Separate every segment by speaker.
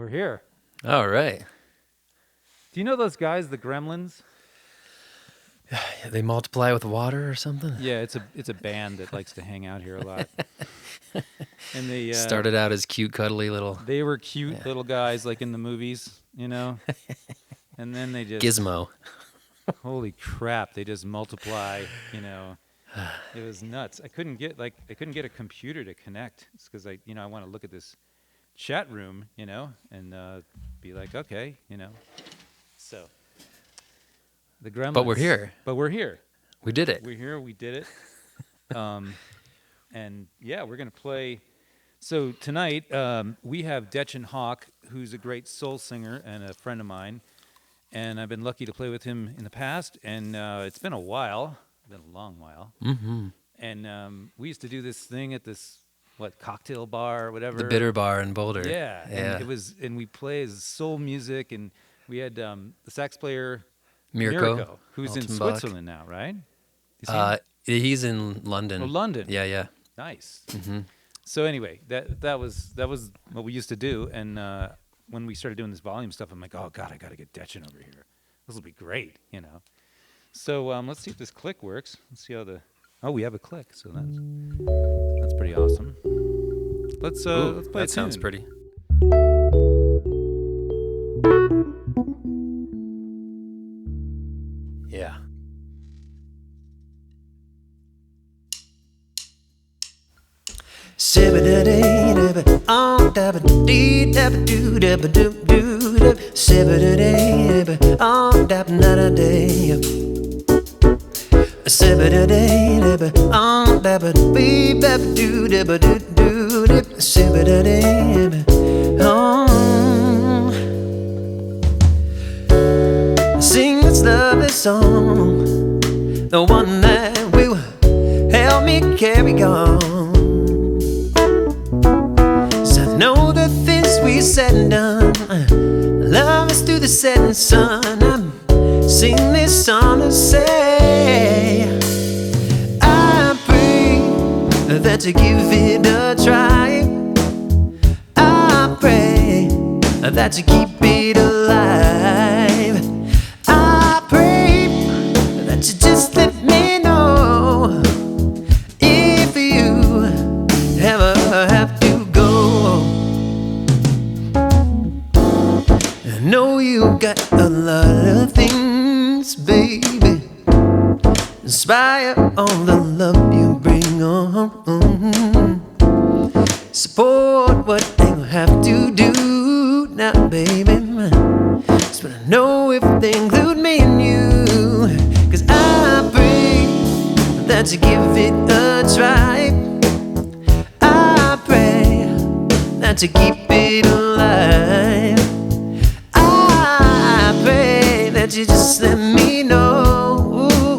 Speaker 1: We're here.
Speaker 2: All right.
Speaker 1: Do you know those guys, the Gremlins?
Speaker 2: They multiply with water or something?
Speaker 1: Yeah, it's a band that likes to hang out here a lot. And they
Speaker 2: Started out as cute, cuddly little...
Speaker 1: They were cute little guys like in the movies, you know? And then they just...
Speaker 2: Gizmo.
Speaker 1: Holy crap, they just multiply, you know. It was nuts. I couldn't get a computer to connect. It's because I want to look at this chat room, you know, and be like, okay, you know. So the Gremlins.
Speaker 2: But we're here. We did it.
Speaker 1: We're here. We did it. And yeah, we're gonna play. So tonight we have Dechen Hawk, who's a great soul singer and a friend of mine, and I've been lucky to play with him in the past. And it's been a while, been a long while.
Speaker 2: Mm-hmm.
Speaker 1: And we used to do this thing at this cocktail bar or whatever.
Speaker 2: The Bitter Bar in Boulder.
Speaker 1: Yeah. And we play as soul music, and we had the sax player Mirko, who's in Switzerland now, right?
Speaker 2: He's in London.
Speaker 1: Oh, London.
Speaker 2: Yeah.
Speaker 1: Nice.
Speaker 2: Mm-hmm.
Speaker 1: So anyway, that was what we used to do, and when we started doing this volume stuff, I'm like, oh God, I got to get Dechen over here. This will be great, you know. So let's see if this click works. Let's see how we have a click, so that's pretty awesome. Let's play
Speaker 2: that
Speaker 1: a
Speaker 2: sounds
Speaker 1: tune.
Speaker 2: pretty. Yeah.
Speaker 3: Sing this lovely song, the one that will help me carry on. So I know the things we said and done, love us through the setting sun. I'm singing this song to say, I pray that you give it a try. I pray that you keep it alive. I pray that you just let me know if you ever have to go. I know you got a lot of things, baby, inspire all the love you bring on. Support what they have to do now, baby. But I know if they include me and you, 'cause I pray that you give it a try. I pray that you keep it alive. I pray that you just let me know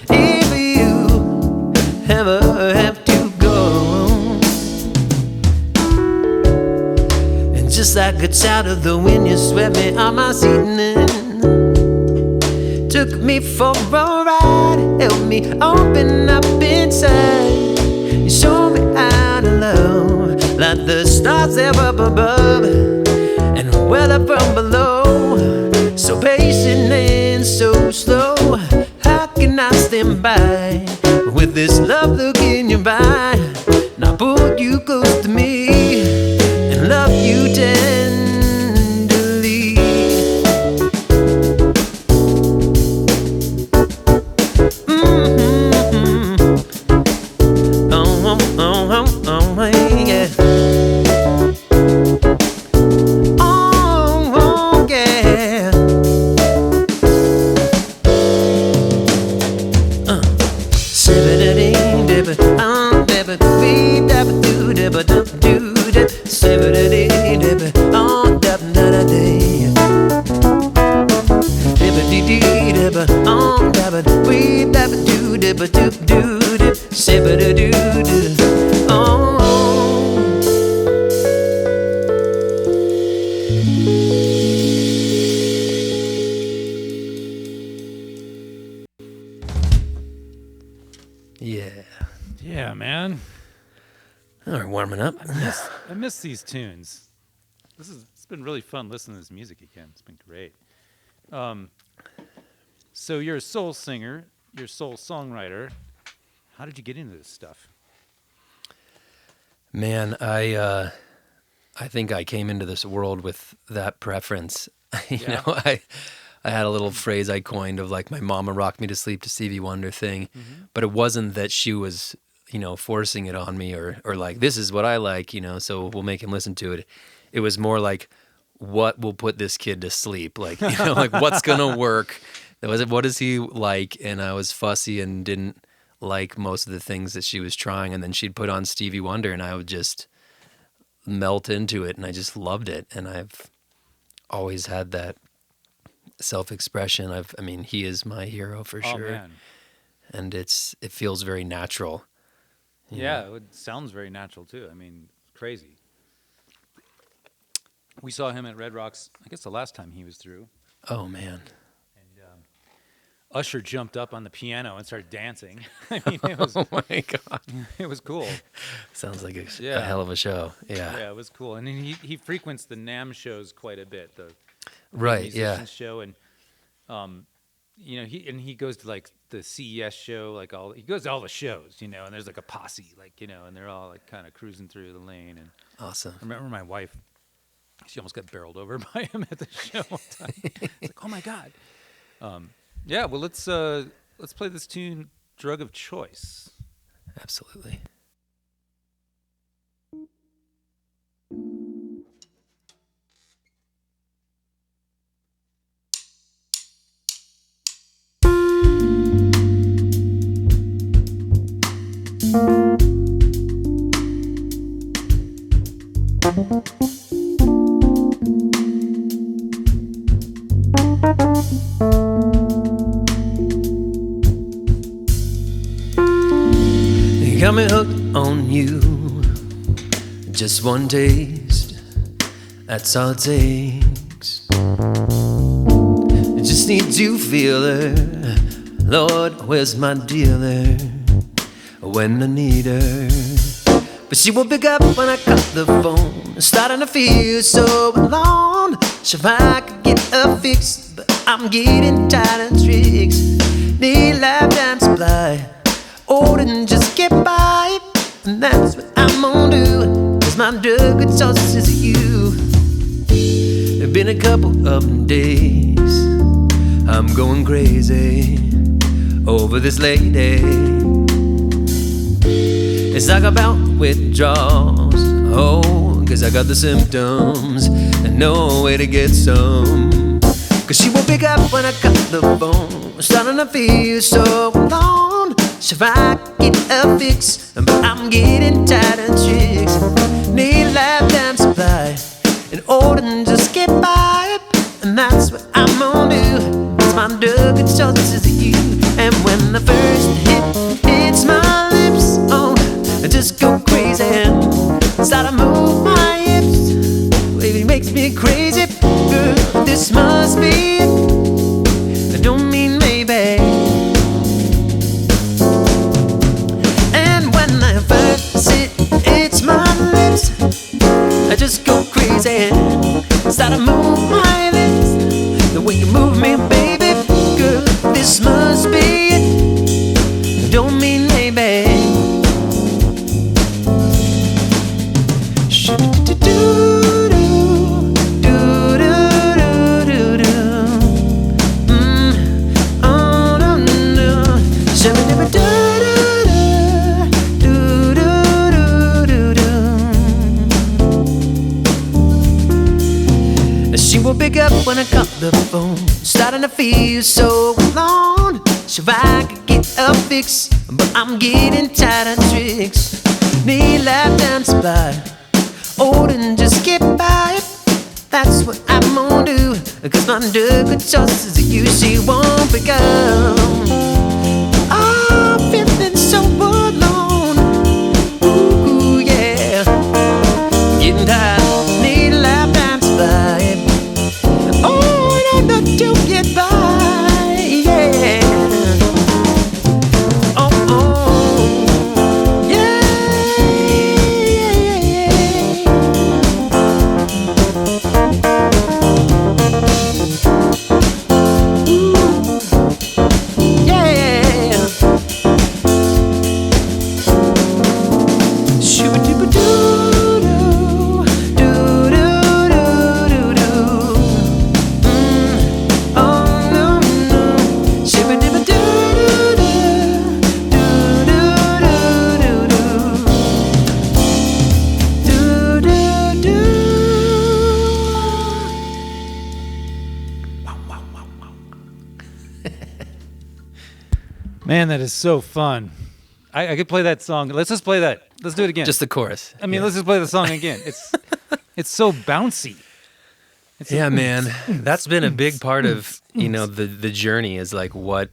Speaker 3: if you ever have to go. And just like a child of the wind, you swept me on my seat and took me for a ride, helped me open up inside. You showed me how to love, like the stars that were up above and weather from below. So patient and so slow, how can I stand by with this love look in your eye? Now pull you close to me and love you tenderly. Yeah. Oh, yeah.
Speaker 1: Yeah, man.
Speaker 2: All right, warming up.
Speaker 1: I miss these tunes. It's been really fun listening to this music again. It's been great. So you're a soul singer, you're a soul songwriter. How did you get into this stuff?
Speaker 2: Man, I think I came into this world with that preference.
Speaker 1: Yeah.
Speaker 2: I had a little phrase I coined of like my mama rocked me to sleep to Stevie Wonder thing, but it wasn't that she was, forcing it on me or like, this is what I like, so we'll make him listen to it. It was more like, what will put this kid to sleep? Like, like what's going to work? What does he like? And I was fussy and didn't like most of the things that she was trying. And then she'd put on Stevie Wonder and I would just melt into it. And I just loved it. And I've always had that self-expression. He is my hero for sure.
Speaker 1: Man.
Speaker 2: And it feels very natural.
Speaker 1: Yeah, it sounds very natural too. Crazy. We saw him at Red Rocks, I guess the last time he was through.
Speaker 2: Oh, man.
Speaker 1: And Usher jumped up on the piano and started dancing. It was,
Speaker 2: Oh, my God.
Speaker 1: it was cool.
Speaker 2: Sounds like a
Speaker 1: Yeah.
Speaker 2: hell of a show. Yeah.
Speaker 1: Yeah, it was cool. And then he frequents the NAMM shows quite a bit, the
Speaker 2: Right, yeah.
Speaker 1: musicians show. And, he goes to like the CES show, he goes to all the shows, and there's like a posse, and they're all like kind of cruising through the lane. And
Speaker 2: Awesome.
Speaker 1: I remember my wife, she almost got barreled over by him at the show one time. It's like, oh my God. Yeah, well, let's play this tune, Drug of Choice.
Speaker 2: Absolutely. You got me hooked on you. Just one taste, that's all it takes. I just need to feel her. Lord, where's my dealer when I need her? But she won't pick up when I cut the phone. Starting to feel so alone. Sure, if I could get a fix, but I'm getting tired of tricks. Need lifetime supply, or and just get by. And that's what I'm gonna do, 'cause my drug of choice is you. There've been a couple of days I'm going crazy over this lady. It's like about withdrawals, oh, 'cause I got the symptoms and no way to get some. 'Cause she won't pick up when I cut the phone. Starting to feel so alone. So if I could get a fix, but I'm getting tired of tricks. Need lifetime supply in order to just get by. And that's what I'm gonna do. It's my drug of choice is you. And when the first hit hits my lips, oh, I just go crazy. Start to move my hips. Baby, it makes me crazy. Girl, this must be it. I don't mean maybe. And when I first hits my lips, I just go crazy. Start to move my lips. The way you move me, baby. Girl, this must be it. I don't mean maybe. She will pick up when I cut the phone. Starting to feel so alone. So if I could get a fix, but I'm getting tired of tricks. Need lifetime supply, or and just get by. That's what I'm gonna do, 'cause my drug of choice is you. She won't pick up. I'm feeling so alone. Ooh, yeah. Getting tired, need lifetime supply. Oh, no, to get by, yeah. Oh, oh, yeah, yeah, yeah.
Speaker 1: Man, that is so fun. I could play that song. Let's just play that. Let's do it again.
Speaker 2: Just the chorus.
Speaker 1: I mean, let's just play the song again. It's so bouncy.
Speaker 2: Yeah, man. That's been a big part of, the journey is like what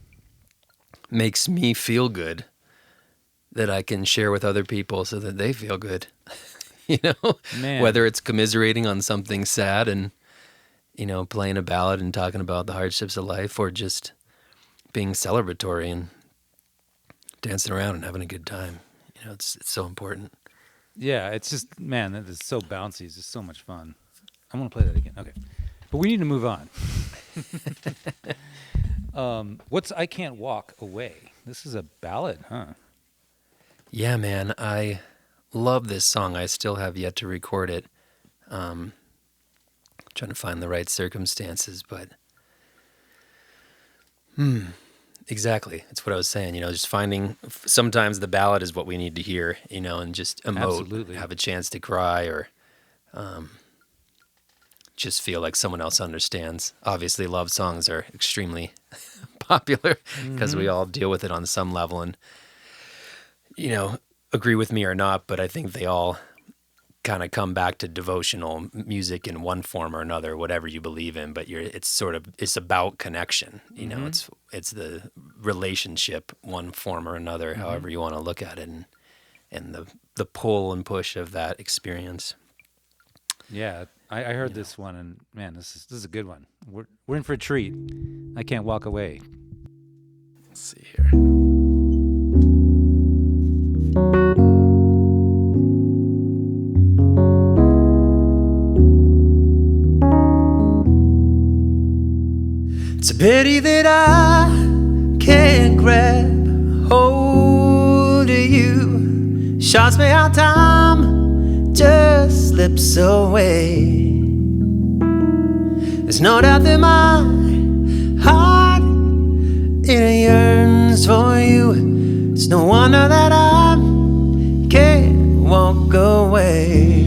Speaker 2: makes me feel good that I can share with other people so that they feel good.
Speaker 1: Man.
Speaker 2: Whether it's commiserating on something sad and, playing a ballad and talking about the hardships of life, or just being celebratory and dancing around and having a good time. It's so important.
Speaker 1: Yeah, it's just, man, that is so bouncy. It's just so much fun. I want to play that again. Okay. But we need to move on. What's I Can't Walk Away? This is a ballad, huh?
Speaker 2: Yeah, man. I love this song. I still have yet to record it. Trying to find the right circumstances, but exactly. It's what I was saying, just finding, sometimes the ballad is what we need to hear, and just emote,
Speaker 1: Absolutely.
Speaker 2: have a chance to cry, or just feel like someone else understands. Obviously, love songs are extremely popular because we all deal with it on some level and, agree with me or not, but I think they all kind of come back to devotional music in one form or another, whatever you believe in, but it's about connection. It's the relationship, one form or another, however you want to look at it, and the pull and push of that experience.
Speaker 1: Yeah, I heard this one, and man, this is a good one. We're in for a treat. I Can't Walk Away.
Speaker 2: Let's see here.
Speaker 3: It's a pity that I can't grab hold of you. Shots me how time just slips away. There's no doubt that my heart, it yearns for you. It's no wonder that I can't walk away.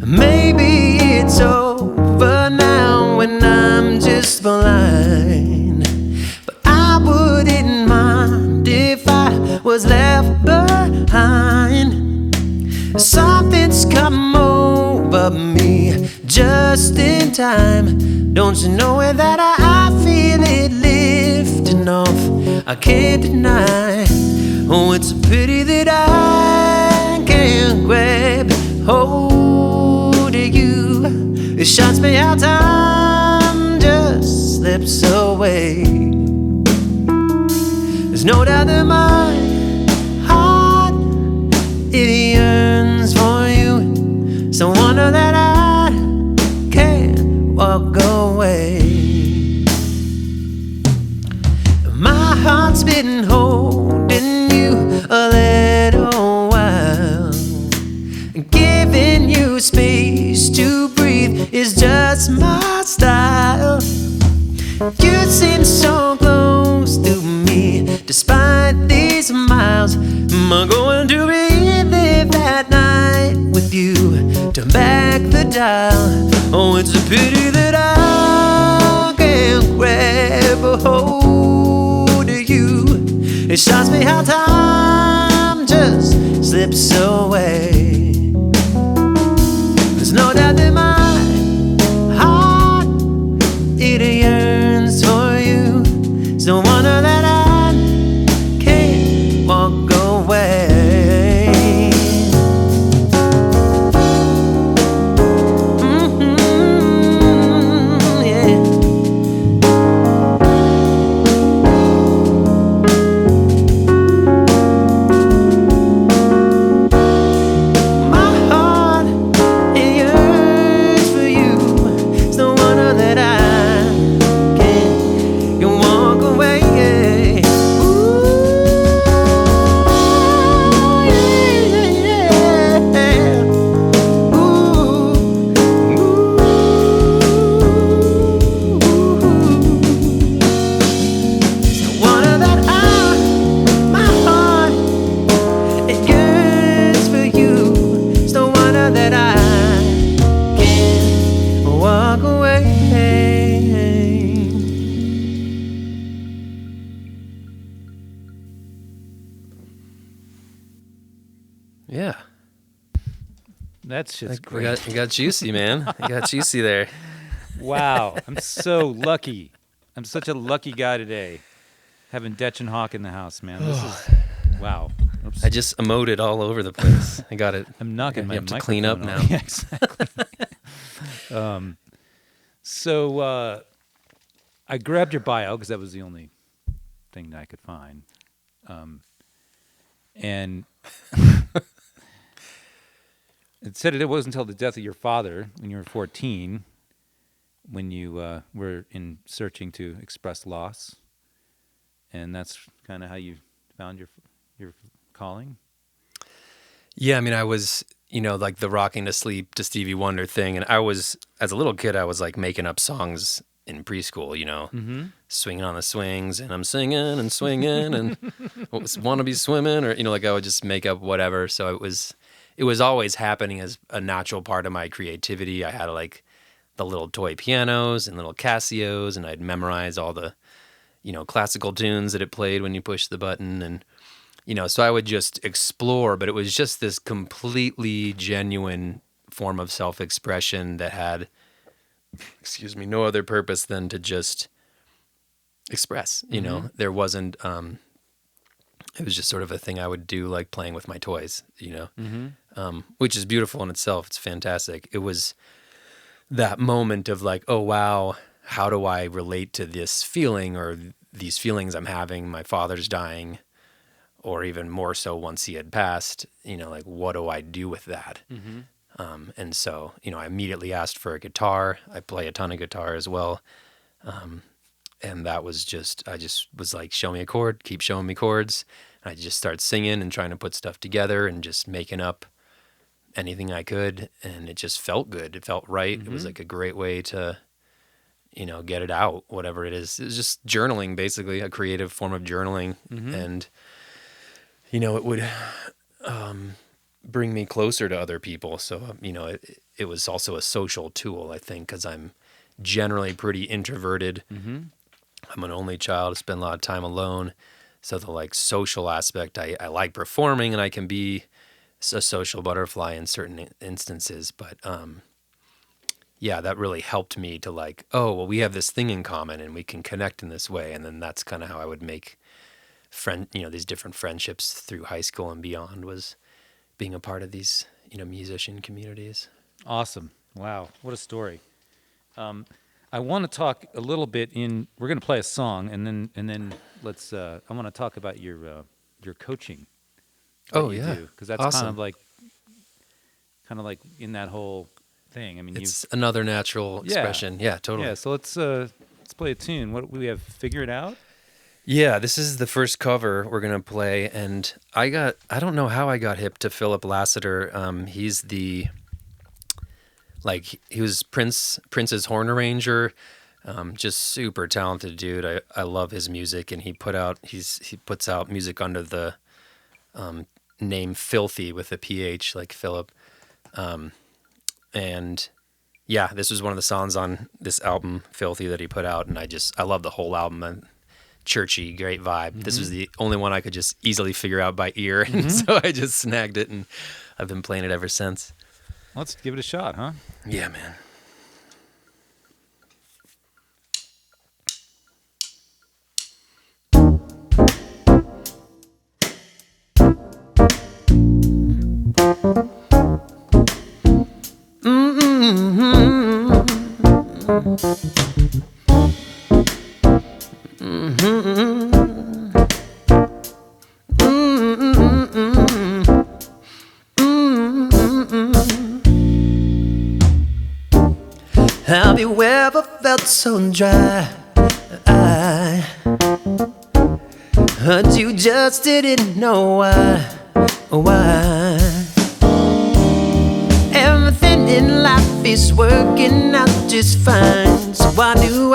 Speaker 3: Maybe it's over now when I'm just blind, but I wouldn't mind if I was left behind. Something's come over me just in time. Don't you know it that I feel it lifting off? I can't deny. Oh, it's a pity that I can't grab hold of you. It shocks me how time just slips away. There's no doubt that my heart, it yearns for you. So wonder that I can't walk away. My heart's been holding you a little while, giving you space to breathe is just my style. You seem so close to me, despite these miles. I'm going to relive that night with you. Turn back the dial. Oh, it's a pity that I can't grab a hold of you. It shocks me how time just slips away. There's no doubt that my heart, it yearns for you. So wonder that I can't walk away. Yeah.
Speaker 1: That shit's
Speaker 2: Like,
Speaker 1: great.
Speaker 2: we got juicy, man. We got juicy there.
Speaker 1: Wow, I'm so lucky. I'm such a lucky guy today, having Dechen Hawk in the house, man. This is wow. Oops.
Speaker 2: I just emoted all over the place. I got it.
Speaker 1: I'm knocking my
Speaker 2: You have to
Speaker 1: microphone
Speaker 2: clean up
Speaker 1: off.
Speaker 2: now.
Speaker 1: Yeah, exactly. So I grabbed your bio because that was the only thing that I could find, and it said it wasn't until the death of your father when you were 14 when you were in searching to express loss, and that's kind of how you found your calling.
Speaker 2: Yeah, I mean, I was, like the rocking to sleep to Stevie Wonder thing. And I was, as a little kid, I was like making up songs in preschool, swinging on the swings and I'm singing and swinging and want to be swimming or, like I would just make up whatever. So it was always happening as a natural part of my creativity. I had like the little toy pianos and little Casios and I'd memorize all the, classical tunes that it played when you push the button and, so I would just explore, but it was just this completely genuine form of self-expression that had, no other purpose than to just express, There wasn't, it was just sort of a thing I would do like playing with my toys, which is beautiful in itself. It's fantastic. It was that moment of like, oh, wow, how do I relate to this feeling or these feelings I'm having? My father's dying. Or even more so once he had passed, like, what do I do with that? Mm-hmm. And so, I immediately asked for a guitar. I play a ton of guitar as well. And that was I just was like, show me a chord, keep showing me chords. And I just start singing and trying to put stuff together and just making up anything I could. And it just felt good. It felt right. Mm-hmm. It was like a great way to, get it out, whatever it is. It was just journaling, basically, a creative form of journaling. Mm-hmm. And it would bring me closer to other people. So, it was also a social tool, I think, because I'm generally pretty introverted. Mm-hmm. I'm an only child. I spend a lot of time alone. So the like social aspect, I like performing and I can be a social butterfly in certain instances. But yeah, that really helped me to like, oh, well, we have this thing in common and we can connect in this way. And then that's kind of how I would make these different friendships through high school and beyond was being a part of these, musician communities.
Speaker 1: Awesome. Wow. What a story. I want to talk a little bit we're going to play a song and then let's, I want to talk about your coaching.
Speaker 2: Oh yeah.
Speaker 1: Because that's
Speaker 2: awesome.
Speaker 1: kind of like in that whole thing. I mean,
Speaker 2: it's another natural expression. Yeah, totally.
Speaker 1: Yeah. So let's play a tune. What we have Figure It Out?
Speaker 2: Yeah, this is the first cover we're going to play, and I don't know how I got hip to Phillip Lassiter. He's he was Prince's horn arranger, just super talented dude. I love his music, and he puts out music under the name Filthy with a PH, like Phillip. And yeah, this was one of the songs on this album, Filthy, that he put out, and I love the whole album. Churchy, great vibe. Mm-hmm. This was the only one I could just easily figure out by ear, and so I just snagged it, and I've been playing it ever since.
Speaker 1: Let's give it a shot, huh?
Speaker 2: Yeah, man.
Speaker 3: Have you ever felt so dry? But you just didn't know why. Everything in life is working out just fine. So why do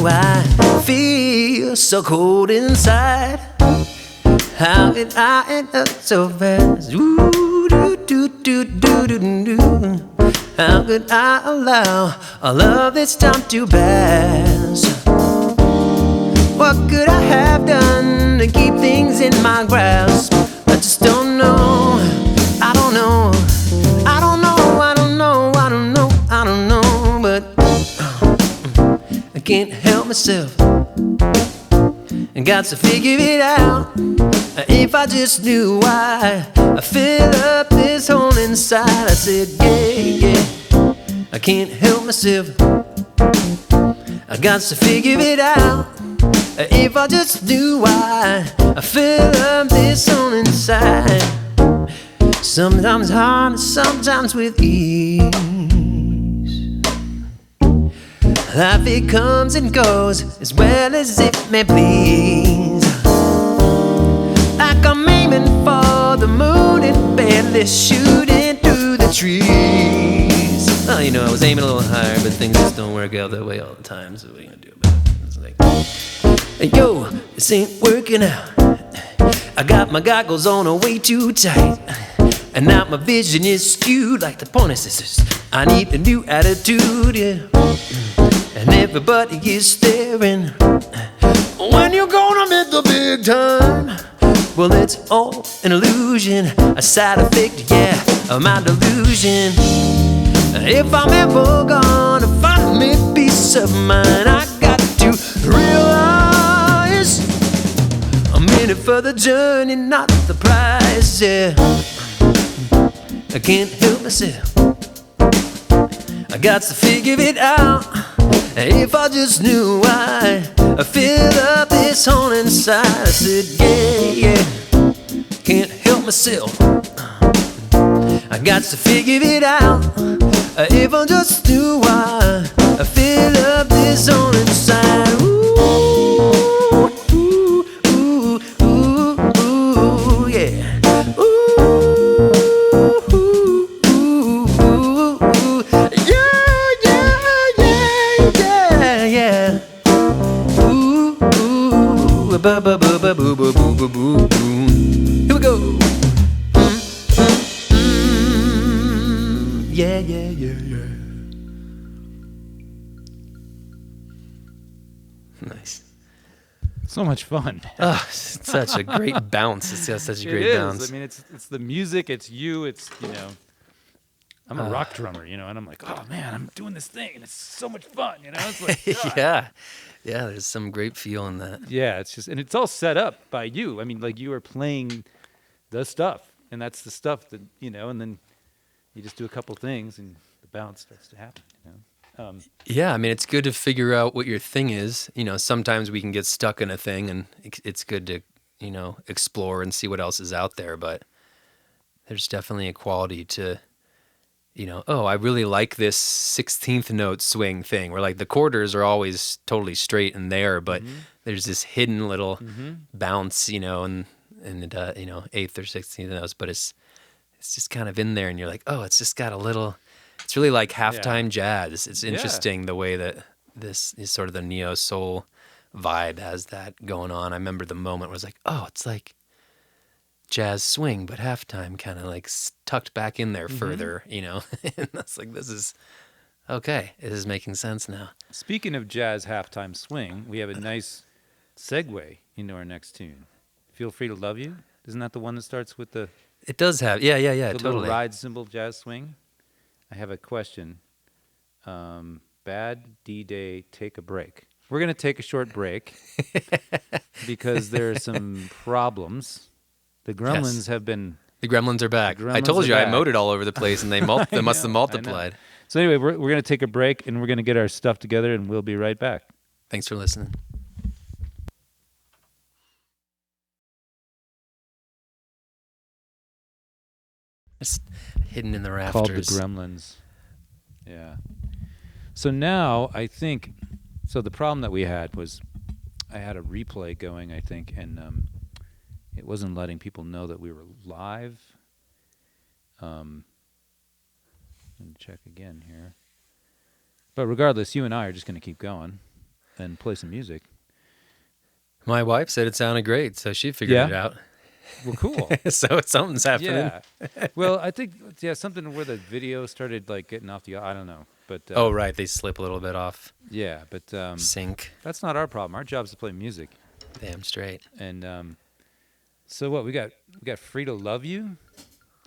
Speaker 3: I feel so cold inside? How did I end up so fast? Ooh, do, do, do, do, do, do. How could I allow all of this time to pass? What could I have done to keep things in my grasp? I just don't know. I can't help myself. And got to figure it out. If I just knew why I fill up this hole inside. I said, yeah, yeah, I can't help myself. I got to figure it out. If I just knew why I fill up this hole inside. Sometimes hard, sometimes with ease. Life it comes and goes as well as it may please. Like I'm aiming for the moon and barely shooting through the trees. Well, you know, I was aiming a little higher, but things just don't work out that way all the time. So what are you gonna do about it? It's like, hey, yo, this ain't working out. I got my goggles on way too tight. And now my vision is skewed like the Pointer Sisters. I need a new attitude, yeah. And everybody is staring. When you gonna make the big time? Well, it's all an illusion, a side effect, yeah, of my delusion. If I'm ever gonna find me peace of mind, I got to realize I'm in it for the journey, not the prize, yeah. I can't help myself. I got to figure it out. If I just knew why I fill up this hole inside. I said, yeah, yeah, can't help myself. I got to figure it out. If I just knew why I fill up this hole inside. Ooh, ooh, ooh, ooh, ooh, yeah. Ba ba ba ba boo boo boo boo boo boo. Here we go. Yeah, yeah, yeah, yeah. Nice.
Speaker 1: So much fun.
Speaker 3: Oh, it's such a great bounce. It's got such a great bounce.
Speaker 1: I mean, it's the music. It's you. It's, you know, I'm a rock drummer, you know, and I'm like, oh man, I'm doing this thing, and it's so much fun, you know. It's like, God.
Speaker 3: Yeah, there's some great feel in that.
Speaker 1: Yeah, it's just, and it's all set up by you. I mean, like you are playing the stuff, and that's the stuff that, you know, and then you just do a couple things, and the bounce starts to happen, you know.
Speaker 3: Yeah, I mean, it's good to figure out what your thing is. You know, sometimes we can get stuck in a thing, and it's good to, you know, explore and see what else is out there. But there's definitely a quality to, you know, oh, I really like this 16th note swing thing, where like the quarters are always totally straight and there, but there's this hidden little bounce, you know, and you know, 8th or 16th notes, but it's just kind of in there, and you're like, oh, it's just got a little. It's really like halftime jazz. It's interesting the way that this is sort of the neo soul vibe has that going on. I remember the moment where I was like, oh, it's like jazz swing, but halftime kind of like tucked back in there further, you know. And that's like, this is okay. It is making sense now.
Speaker 1: Speaking of jazz halftime swing, we have a nice segue into our next tune. Feel Free to Love You. Isn't that the one that starts with the?
Speaker 3: It does have, yeah,
Speaker 1: the
Speaker 3: totally.
Speaker 1: little ride cymbal jazz swing. I have a question. Bad D-Day, take a break. We're going to take a short break because there are some problems. The gremlins have been...
Speaker 3: The gremlins are back. I told you I mowed it all over the place, and they must have multiplied.
Speaker 1: So anyway, we're going to take a break, and we're going to get our stuff together, and we'll be right back.
Speaker 3: Thanks for listening. It's hidden in the rafters.
Speaker 1: Called the Gremlins. Yeah. So now I think, so the problem that we had was I had a replay going, I think, and it wasn't letting people know that we were live. Let me check again here. But regardless, you and I are just going to keep going and play some music.
Speaker 3: My wife said it sounded great, so she figured it out.
Speaker 1: Well, cool.
Speaker 3: So something's happening.
Speaker 1: Yeah. Well, I think, something where the video started like getting off the, I don't know. But
Speaker 3: oh, right. They slip a little bit off.
Speaker 1: Yeah, but
Speaker 3: sync.
Speaker 1: That's not our problem. Our job is to play music.
Speaker 3: Damn straight.
Speaker 1: And so what we got Free to Love You.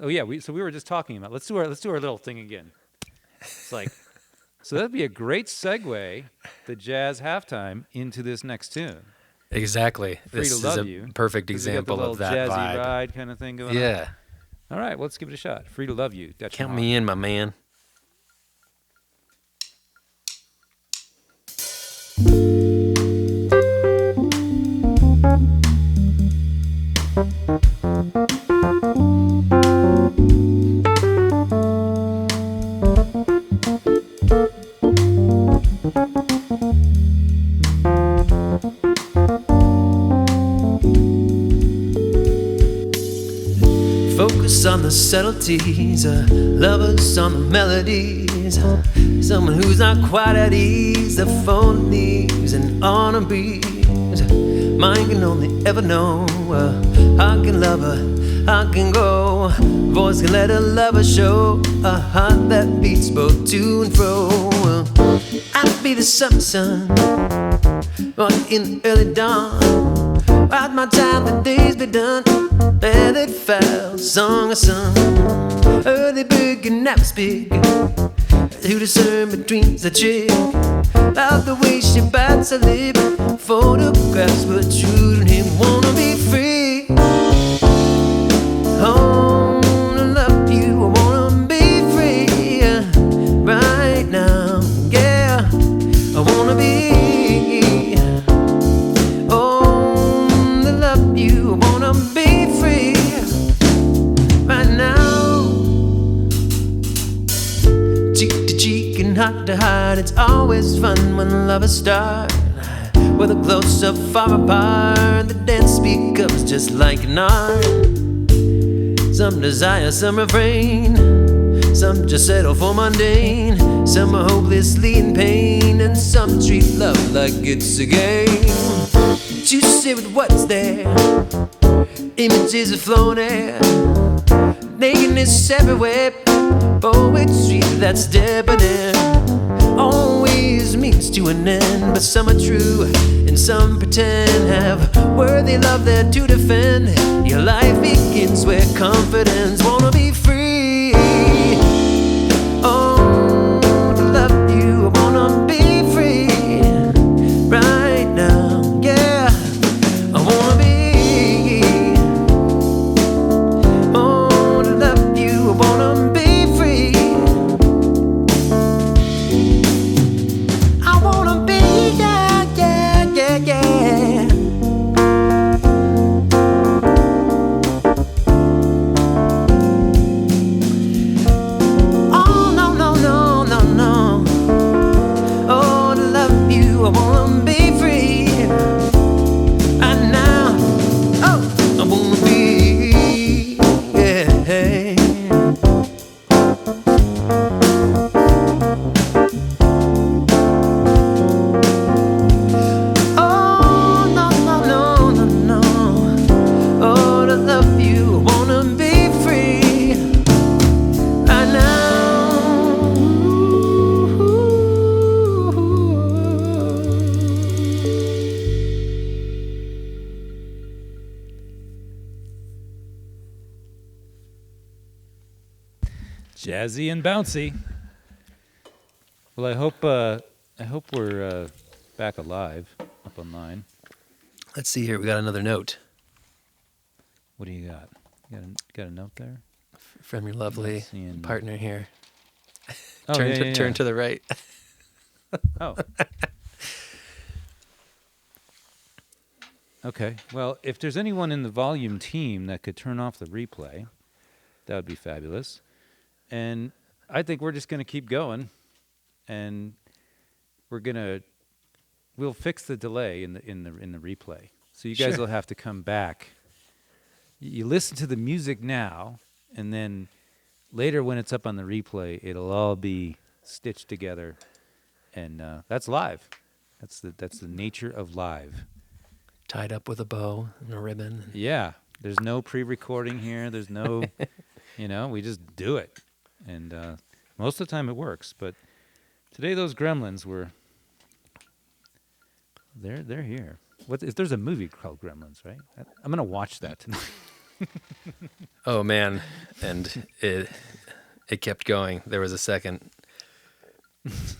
Speaker 1: Oh yeah, we were just talking about. Let's do our little thing again. It's like So that'd be a great segue, the jazz halftime, into this next tune.
Speaker 2: Exactly.
Speaker 1: Free
Speaker 2: This
Speaker 1: to
Speaker 2: is
Speaker 1: Love
Speaker 2: a
Speaker 1: You.
Speaker 2: perfect
Speaker 1: 'Cause we got the
Speaker 2: example of
Speaker 1: little
Speaker 2: that
Speaker 1: jazzy
Speaker 2: vibe.
Speaker 1: ride kind of thing going on.
Speaker 2: Yeah.
Speaker 1: All right, well, let's give it a shot. Free to Love You. Dechen
Speaker 2: Count
Speaker 1: on.
Speaker 2: me in, my man. Focus on the subtleties, lovers on the melodies. Someone who's not quite at ease, the phone leaves and on a breeze. Mind can only ever know how can love her, how can go. Voice can let a lover show a heart that beats both to and fro. I'd be the summer sun, or in the early dawn. Ride my time, the days be done. Let it fall, song a song. Early bird can never speak. Who discern between the chick? Love the way she bites her lip. Photographs were true to him. Wanna be free. Oh, to love you. I wanna be free right now. Yeah, I wanna be. Oh, to love you. I wanna be free right now. Cheek to cheek and heart to heart, it's always fun when lovers start. Whether close or far apart, the dance becomes just like an art. Some desire, some refrain, some just settle for mundane. Some are hopelessly in pain, and some treat love like it's a game. But you sit with what's there, images of flown air, nakedness everywhere, poetry that's debonair. Always means to an end, but some are true and some pretend. Have worthy love there to defend. Your life begins where confidence. Wanna be free. Oh, to love you. I wanna be free right now. Yeah, I wanna be. Oh, to love you. I wanna be. I wanna be free right now. Oh, I wanna be, yeah. Oh, no, no, no, no, no. Oh, to love you, I wanna be free right now.
Speaker 1: Jazzy and bouncy. Well, I hope we're back alive, up online.
Speaker 2: Let's see here. We got another note
Speaker 1: What do you got? Got a note there?
Speaker 2: from your lovely
Speaker 1: Seeing-
Speaker 2: partner here.
Speaker 1: Oh,
Speaker 2: Turn to the right.
Speaker 1: Oh. Okay. Well, if there's anyone in the volume team that could turn off the replay, that would be fabulous. And I think we're just going to keep going, and we'll fix the delay in the replay. So you guys
Speaker 2: Sure.
Speaker 1: will have to come back. You listen to the music now, and then later when it's up on the replay, it'll all be stitched together, and that's live. That's the nature of live.
Speaker 2: Tied up with a bow and a ribbon.
Speaker 1: Yeah, there's no pre-recording here. There's no, we just do it, and most of the time it works. But today those gremlins were. They're here. If there's a movie called Gremlins, right? I'm gonna watch that tonight.
Speaker 2: Oh man, and it kept going. There was a second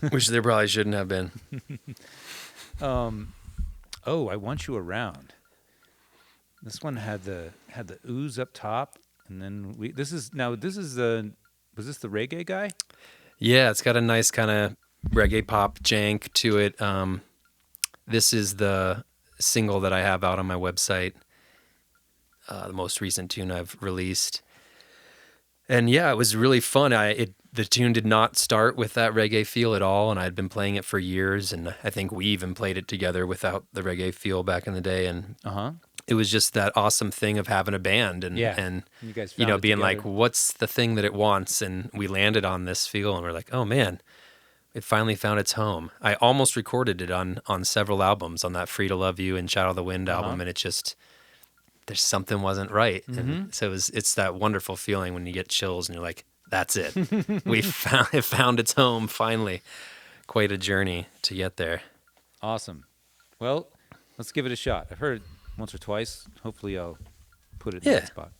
Speaker 2: Which there probably shouldn't have been.
Speaker 1: Oh, I Want You Around. This one had the ooze up top, and then was this the reggae guy?
Speaker 2: Yeah, it's got a nice kind of reggae pop jank to it. This is the single that I have out on my website, the most recent tune I've released. And yeah, it was really fun. The tune did not start with that reggae feel at all, and I'd been playing it for years, and I think we even played it together without the reggae feel back in the day. And it was just that awesome thing of having a band and
Speaker 1: you guys found
Speaker 2: being
Speaker 1: together.
Speaker 2: like, what's the thing that it wants? And we landed on this feel, and we're like, oh man, it finally found its home. I almost recorded it on several albums, on that Free to Love You and Shadow of the Wind album, and it just, there's something wasn't right. And so it's that wonderful feeling when you get chills and you're like, that's it. It found its home finally. Quite a journey to get there.
Speaker 1: Awesome. Well, let's give it a shot. I've heard it once or twice. Hopefully I'll put it in that spot.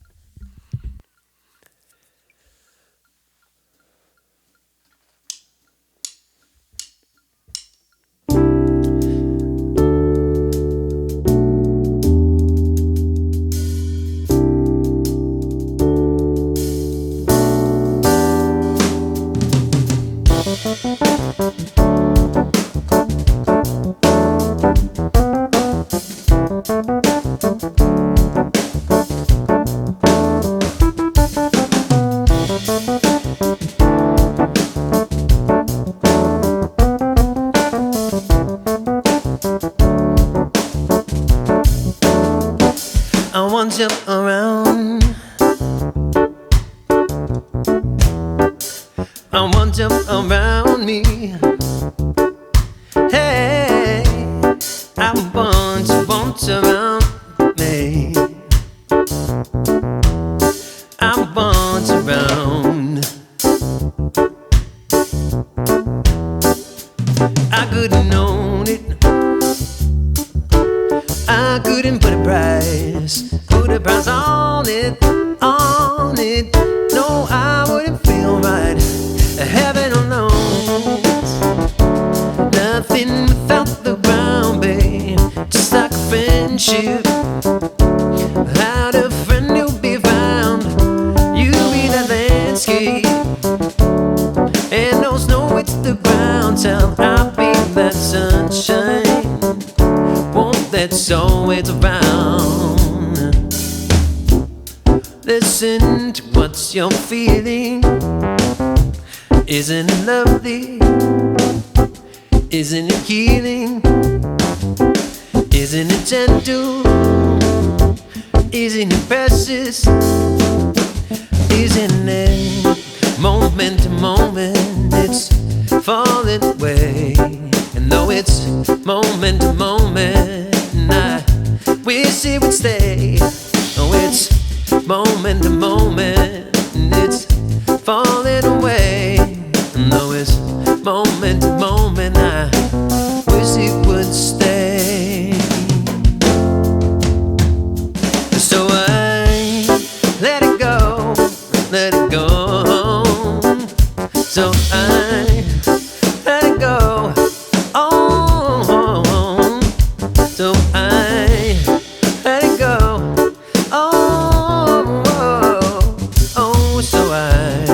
Speaker 3: I want you around. I want you around me. Hey, I want you around me. I want you around. I couldn't own it. I couldn't put a price on it, on it. No, I wouldn't feel right. Heaven alone, nothing without the ground, babe. Just like a friendship, without a friend you'll be found. You be that landscape, and no snow hits the ground. Till I'll be that sunshine, won't that's always around. Listen to what you're feeling. Isn't it lovely? Isn't it healing? Isn't it gentle? Isn't it precious? Isn't it moment to moment? It's falling away. And though it's moment to moment, I wish it would stay. Oh, it's moment to moment, it's falling away. And though it's moment to moment, I wish it would stay. So I let it go, let it go. So I let it go. Oh, so I let it go. Oh, so I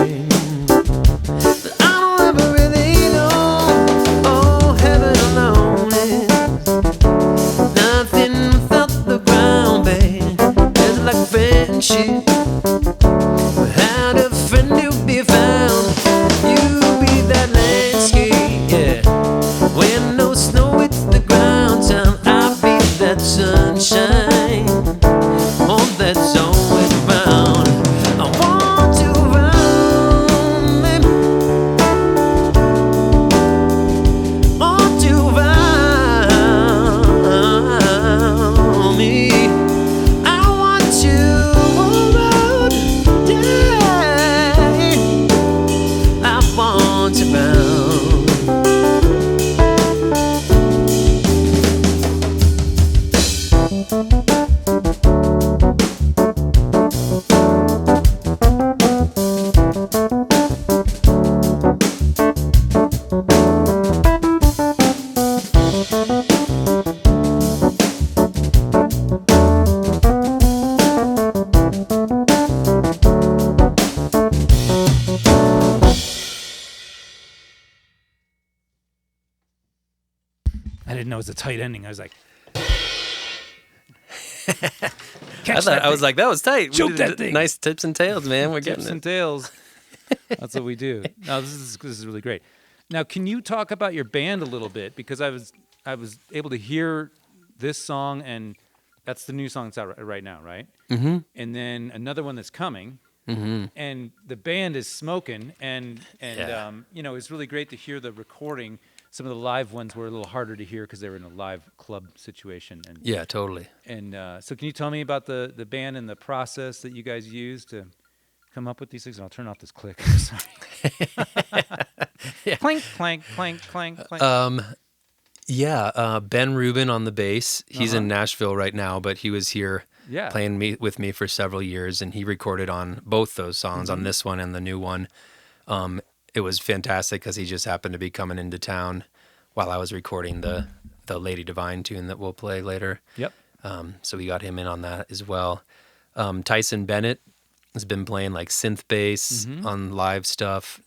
Speaker 1: I didn't know it was a tight ending. I was like,
Speaker 2: I was like, that was tight.
Speaker 1: Choke
Speaker 2: We did
Speaker 1: that thing.
Speaker 2: Nice tips and tails, man. We're getting
Speaker 1: tips
Speaker 2: it.
Speaker 1: and tails. That's what we do. No, this is really great. Now, can you talk about your band a little bit? Because I was able to hear this song, and that's the new song that's out right now, right?
Speaker 2: Mm-hmm.
Speaker 1: And then another one that's coming.
Speaker 2: Mm-hmm.
Speaker 1: And the band is smoking, and
Speaker 2: Yeah.
Speaker 1: it's really great to hear the recording. Some of the live ones were a little harder to hear because they were in a live club situation. And
Speaker 2: Yeah, totally.
Speaker 1: And so can you tell me about the band and the process that you guys use to come up with these things? And I'll turn off this click. Sorry.
Speaker 2: Yeah.
Speaker 1: Clank, clank, clank, clank, clank.
Speaker 2: Ben Rubin on the bass. He's in
Speaker 1: Uh-huh.
Speaker 2: Nashville right now, but he was here
Speaker 1: Yeah.
Speaker 2: playing with me for several years, and he recorded on both those songs, on this one and the new one. It was fantastic because he just happened to be coming into town while I was recording the Lady Divine tune that we'll play later.
Speaker 1: Yep.
Speaker 2: So we got him in on that as well. Tyson Bennett has been playing like synth bass on live stuff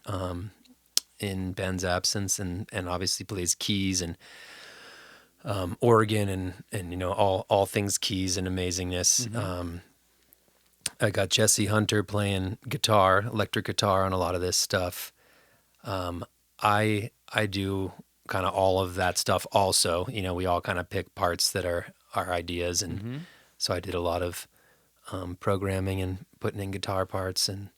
Speaker 2: in Ben's absence, and obviously plays keys and organ and all things keys and amazingness. I got Jesse Hunter playing guitar, electric guitar on a lot of this stuff. I do kind of all of that stuff also. We all kind of pick parts that are our ideas, and so I did a lot of programming and putting in guitar parts and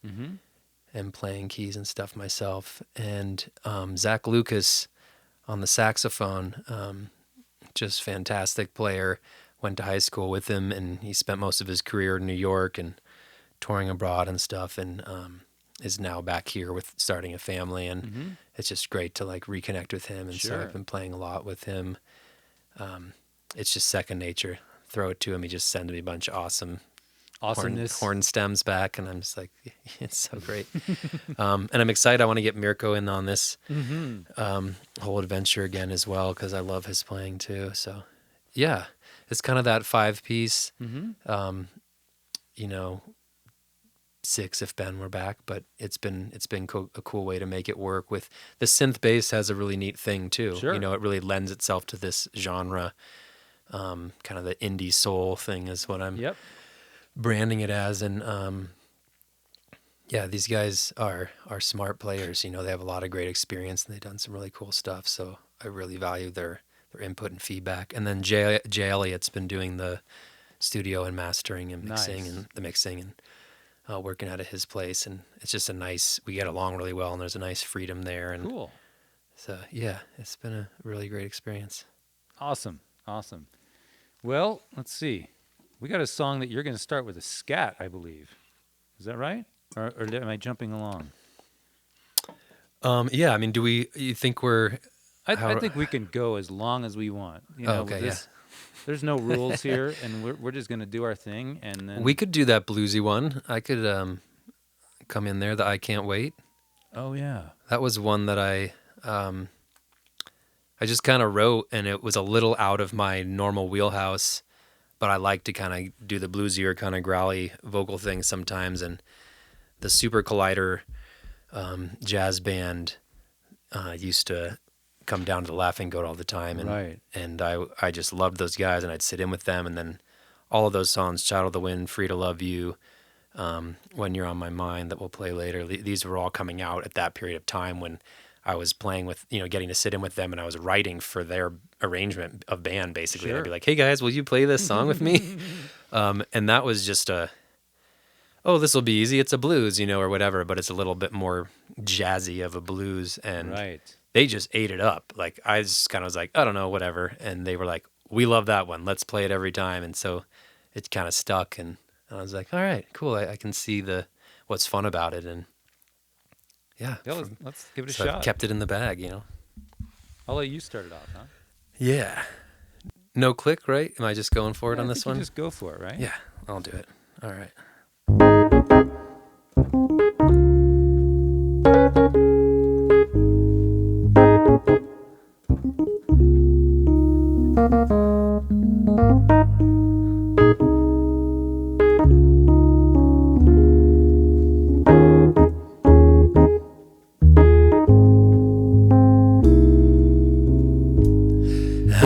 Speaker 2: playing keys and stuff myself. And Zach Lucas on the saxophone, just fantastic player. Went to high school with him, and he spent most of his career in New York and touring abroad and stuff, and is now back here with starting a family, and it's just great to like reconnect with him. And so I've been playing a lot with him. It's just second nature. Throw it to him. He just sends me a bunch of
Speaker 1: Awesomeness.
Speaker 2: horn stems back, and I'm just like, it's so great. And I'm excited. I want to get Mirko in on this whole adventure again as well, because I love his playing too. So yeah, it's kind of that 5-piece, 6 if Ben were back, but it's been a cool way to make it work. With the synth bass has a really neat thing too.
Speaker 1: Sure.
Speaker 2: It really lends itself to this genre, kind of the indie soul thing is what I'm branding it as. And these guys are smart players. They have a lot of great experience, and they've done some really cool stuff. So I really value their input and feedback. And then Jay Elliott's been doing the studio and mastering and mixing and the mixing and working out of his place. And it's just we get along really well, and there's a nice freedom there. And
Speaker 1: Cool.
Speaker 2: So yeah, it's been a really great experience.
Speaker 1: Awesome. Well, let's see. We got a song that you're going to start with a scat, I believe. Is that right? Or am I jumping along?
Speaker 2: Yeah, I mean, you think we're...
Speaker 1: I think we can go as long as we want.
Speaker 2: Okay,
Speaker 1: There's no rules here, and we're just going to do our thing, and then...
Speaker 2: We could do that bluesy one. I could come in there, the I Can't Wait.
Speaker 1: Oh, yeah.
Speaker 2: That was one that I just kind of wrote, and it was a little out of my normal wheelhouse, but I like to kind of do the bluesier kind of growly vocal thing sometimes. And the Super Collider jazz band used to come down to the Laughing Goat all the time, and I just loved those guys, and I'd sit in with them. And then all of those songs, Child of the Wind, Free to Love You, When You're on My Mind, that we'll play later, these were all coming out at that period of time when I was playing with, getting to sit in with them, and I was writing for their arrangement of band, basically.
Speaker 1: Sure.
Speaker 2: I'd be like, hey guys, will you play this song with me? And that was just this will be easy, it's a blues, or whatever, but it's a little bit more jazzy of a blues, and they just ate it up. Like, I just kind of was like, I don't know, whatever, and they were like, we love that one, let's play it every time. And so it kind of stuck, and I was like, all right, cool, I can see what's fun about it. And yeah,
Speaker 1: let's give it a
Speaker 2: so
Speaker 1: shot.
Speaker 2: I've kept it in the bag,
Speaker 1: I'll let you start it off, huh?
Speaker 2: Yeah. No click, right? Am I just going for it on this one?
Speaker 1: Just go for it, right?
Speaker 2: Yeah, I'll do it. All right.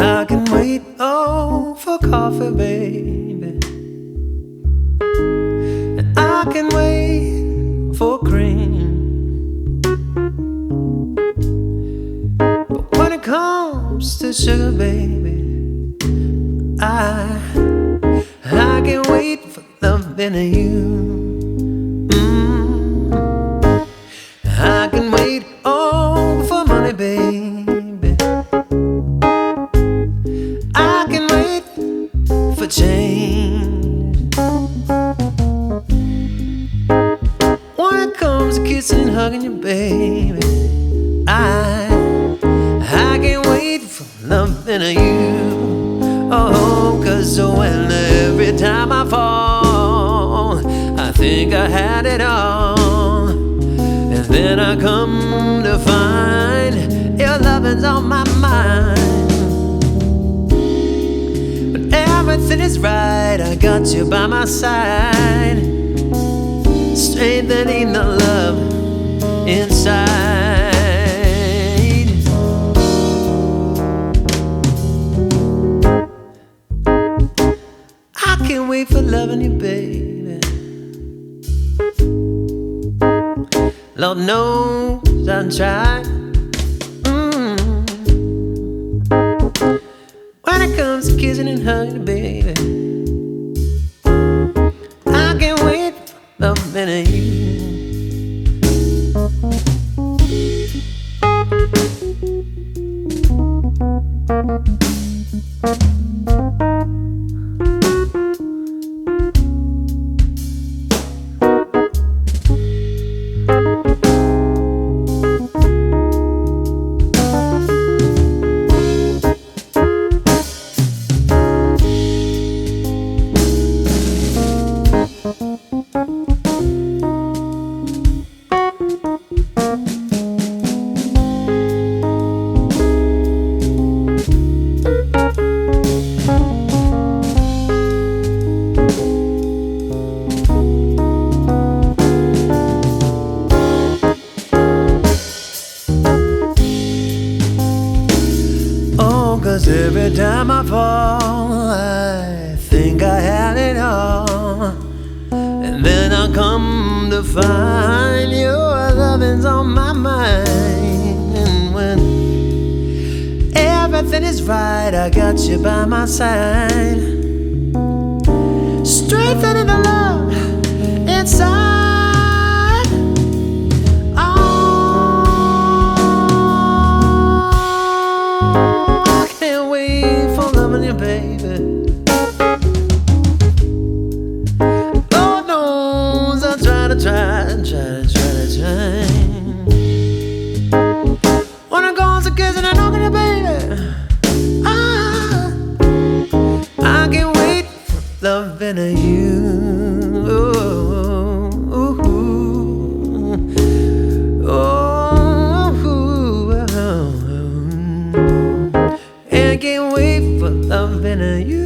Speaker 3: I can wait, oh, for coffee, baby. And I can wait for cream. But when it comes to sugar, baby, I can wait for loving you. I can wait, oh, for money, baby. I can wait for change. When it comes to kissing and hugging you, baby, I can wait for loving you. Oh, 'cause when every time I fall, I think I had it all, and then I come to find your loving's on my mind. When everything is right, I got you by my side, strengthening the love inside. I can't wait for loving you, baby. Lord knows I'm trying. When it comes to kissing and hugging you, baby, I can't wait for loving you. Every time I fall, I think I had it all, and then I come to find your loving's on my mind. And when everything is right, I got you by my side, strengthening the love inside. Baby, Lord knows I'm trying to try. When it comes to kissing and hugging you, baby, I can't wait for loving you. I can't wait for loving you.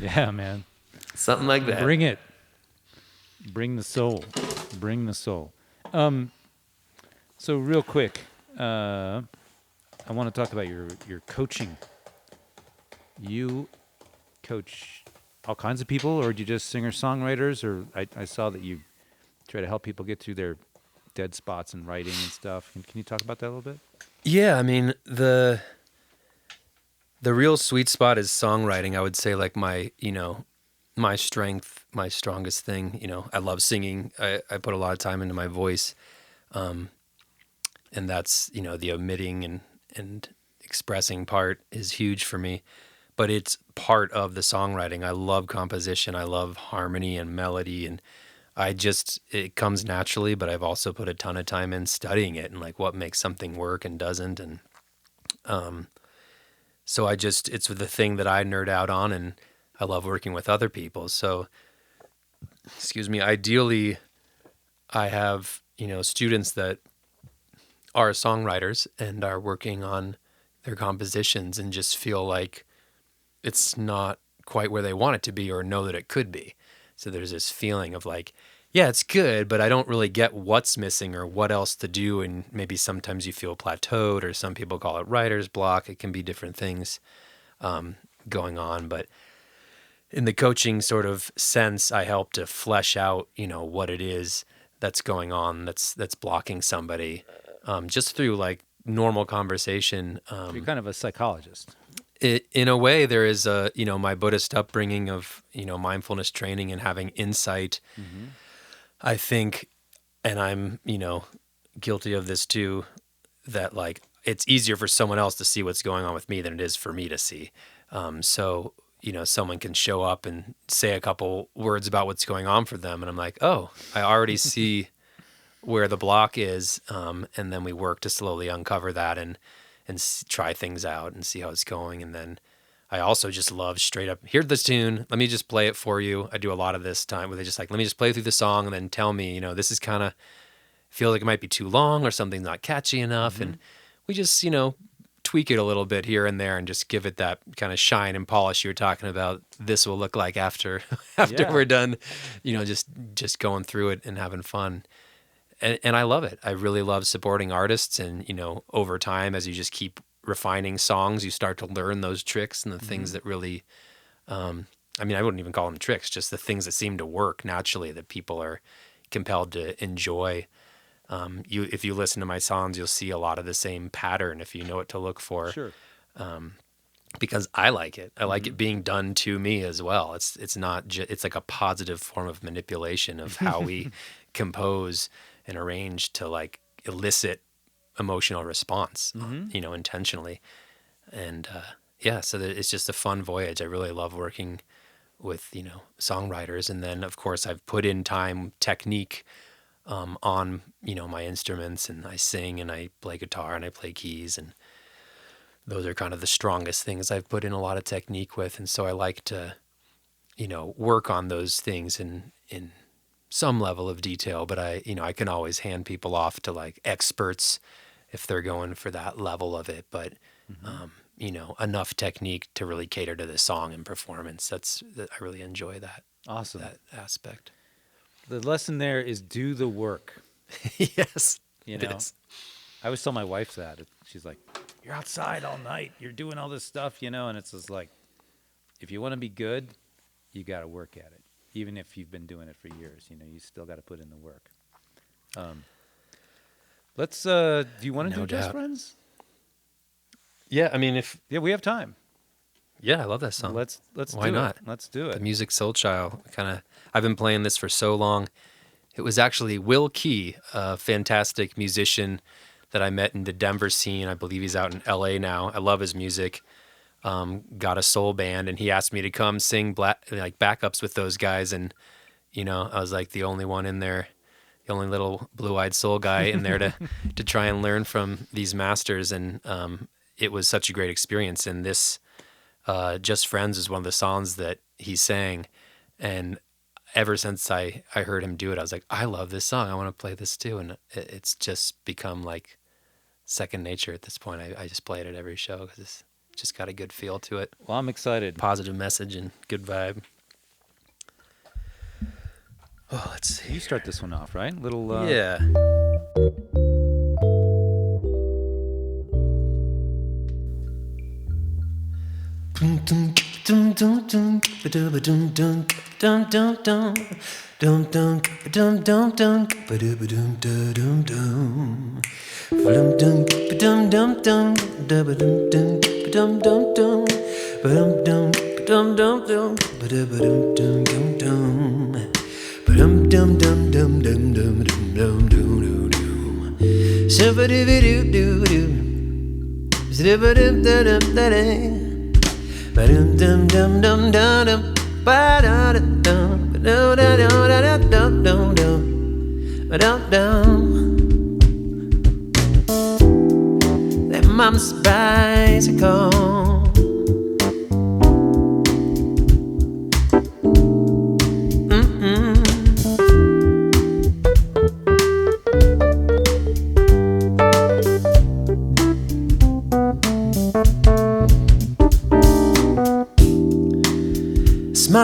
Speaker 1: Yeah, man.
Speaker 3: Something like that.
Speaker 1: Bring it. Bring the soul. Bring the soul. So real quick, I want to talk about your coaching. You coach all kinds of people, or do you just singer-songwriters? Or I saw that you try to help people get through their dead spots in writing and stuff. Can you talk about that a little bit?
Speaker 2: Yeah, I mean, the real sweet spot is songwriting. I would say, like, my strength, my strongest thing. I love singing. I put a lot of time into my voice, and that's the omitting and expressing part is huge for me. But it's part of the songwriting. I love composition. I love harmony and melody, and it comes naturally, but I've also put a ton of time in studying it and like what makes something work and doesn't. And so it's the thing that I nerd out on, and I love working with other people. So, ideally I have, students that are songwriters and are working on their compositions and just feel like it's not quite where they want it to be or know that it could be. So there's this feeling of like, yeah, it's good, but I don't really get what's missing or what else to do. And maybe sometimes you feel plateaued, or some people call it writer's block. It can be different things going on. But in the coaching sort of sense, I help to flesh out, what it is that's going on, that's blocking somebody, just through like normal conversation.
Speaker 1: You're kind of a psychologist.
Speaker 2: In a way, there is my Buddhist upbringing of, mindfulness training and having insight. Mm-hmm. I think, and I'm, guilty of this too, that like it's easier for someone else to see what's going on with me than it is for me to see. So, someone can show up and say a couple words about what's going on for them. And I'm like, oh, I already see where the block is. And then we work to slowly uncover that and try things out and see how it's going. And then I also just love straight up, here's this tune, let me just play it for you. I do a lot of this time where they just like, let me just play through the song and then tell me, this is kind of, feel like it might be too long or something's not catchy enough. Mm-hmm. And we just, tweak it a little bit here and there and just give it that kind of shine and polish you were talking about. This will look like after we're done, just going through it and having fun. And I love it. I really love supporting artists. And, over time, as you just keep refining songs, you start to learn those tricks and the things that really, I wouldn't even call them tricks, just the things that seem to work naturally that people are compelled to enjoy. If you listen to my songs, you'll see a lot of the same pattern if you know what to look for.
Speaker 1: Sure.
Speaker 2: Because I like it. I like it being done to me as well. It's not it's like a positive form of manipulation of how we compose and arrange to like elicit emotional response, intentionally. And so it's just a fun voyage. I really love working with, songwriters. And then of course I've put in time, technique, on, my instruments, and I sing and I play guitar and I play keys, and those are kind of the strongest things I've put in a lot of technique with. And so I like to, work on those things in some level of detail, but I can always hand people off to like experts if they're going for that level of it. But, enough technique to really cater to the song and performance. I really enjoy that.
Speaker 1: Awesome.
Speaker 2: That aspect.
Speaker 1: The lesson there is do the work.
Speaker 2: Yes,
Speaker 1: it is. I always tell my wife that. She's like, you're outside all night. You're doing all this stuff, and it's just like, if you want to be good, you got to work at it. Even if you've been doing it for years, you still got to put in the work. Let's, do you want to do Just Friends?
Speaker 2: Yeah,
Speaker 1: we have time.
Speaker 2: Yeah, I love that song.
Speaker 1: Let's
Speaker 2: Why
Speaker 1: do
Speaker 2: not?
Speaker 1: It. Let's do it.
Speaker 2: The music Soulchild. I've been playing this for so long. It was actually Will Key, a fantastic musician that I met in the Denver scene. I believe he's out in LA now. I love his music. Got a soul band, and he asked me to come sing backups with those guys. And, I was like the only one in there, the only little blue-eyed soul guy in there to try and learn from these masters. And it was such a great experience. And this Just Friends is one of the songs that he sang. And ever since I heard him do it, I was like, I love this song. I want to play this too. And it's just become like second nature at this point. I just play it at every show because it's just got a good feel to it.
Speaker 1: Well, I'm excited.
Speaker 2: Positive message and good vibe. Oh, let's see.
Speaker 1: You start this one off, right?
Speaker 2: Yeah. That mom's bicycle.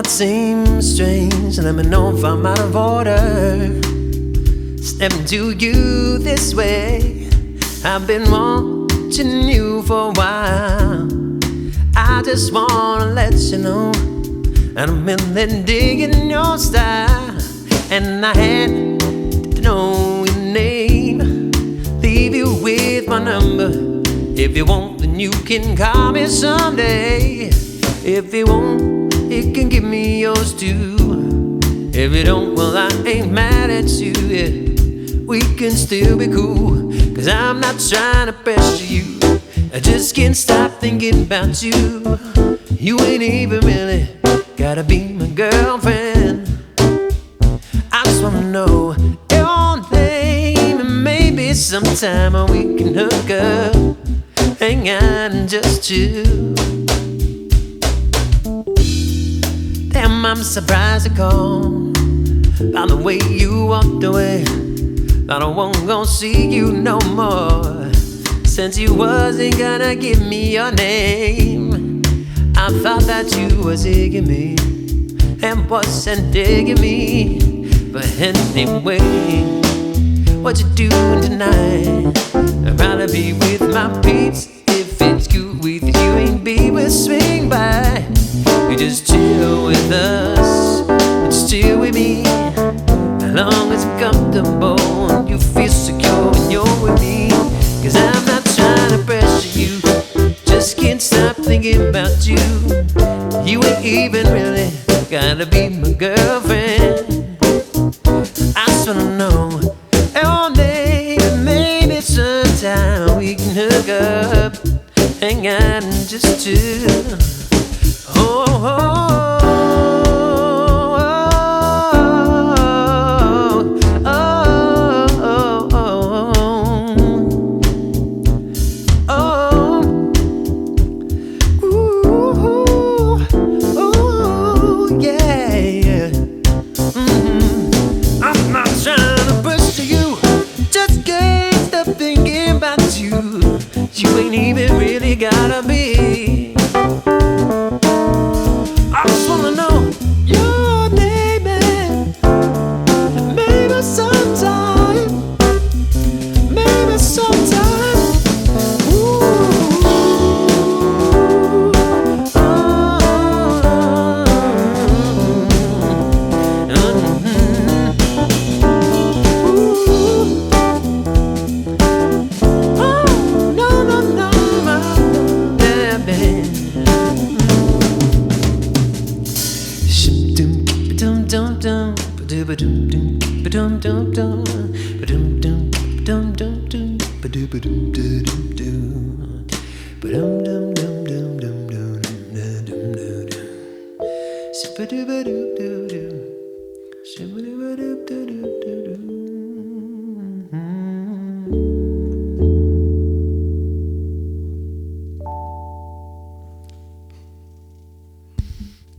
Speaker 3: what seems strange, let me know if I'm out of order. Stepping to you this way, I've been watching you for a while. I just wanna let you know, and I'm really digging your style. And I had to know your name, leave you with my number. If you want, then you can call me someday. If you want, you can give me yours too. If you don't, well, I ain't mad at you, yeah. We can still be cool, 'cause I'm not trying to pressure you. I just can't stop thinking about you. You ain't even really gotta be my girlfriend. I just wanna know your name, and maybe sometime we can hook up, hang out and just chill. Damn, I'm surprised you called by the way you walked away. I don't want to see you no more, since you wasn't gonna give me your name. I thought that you was digging me and wasn't digging me. But anyway, what you doing tonight? I'd rather be with my peeps. If it's good with you, ain't be, we'll swing by. You just chill with us, just chill with me. As long as it's comfortable and you feel secure when you're with me. 'Cause I'm not trying to pressure you, just can't stop thinking about you. You ain't even really gotta be my girlfriend. I just wanna know your name, and maybe sometime we can hook up, hang out and just chill. Oh, oh, you ain't even really gotta be. I just wanna know your name, and maybe sometime, maybe sometime. Ooh,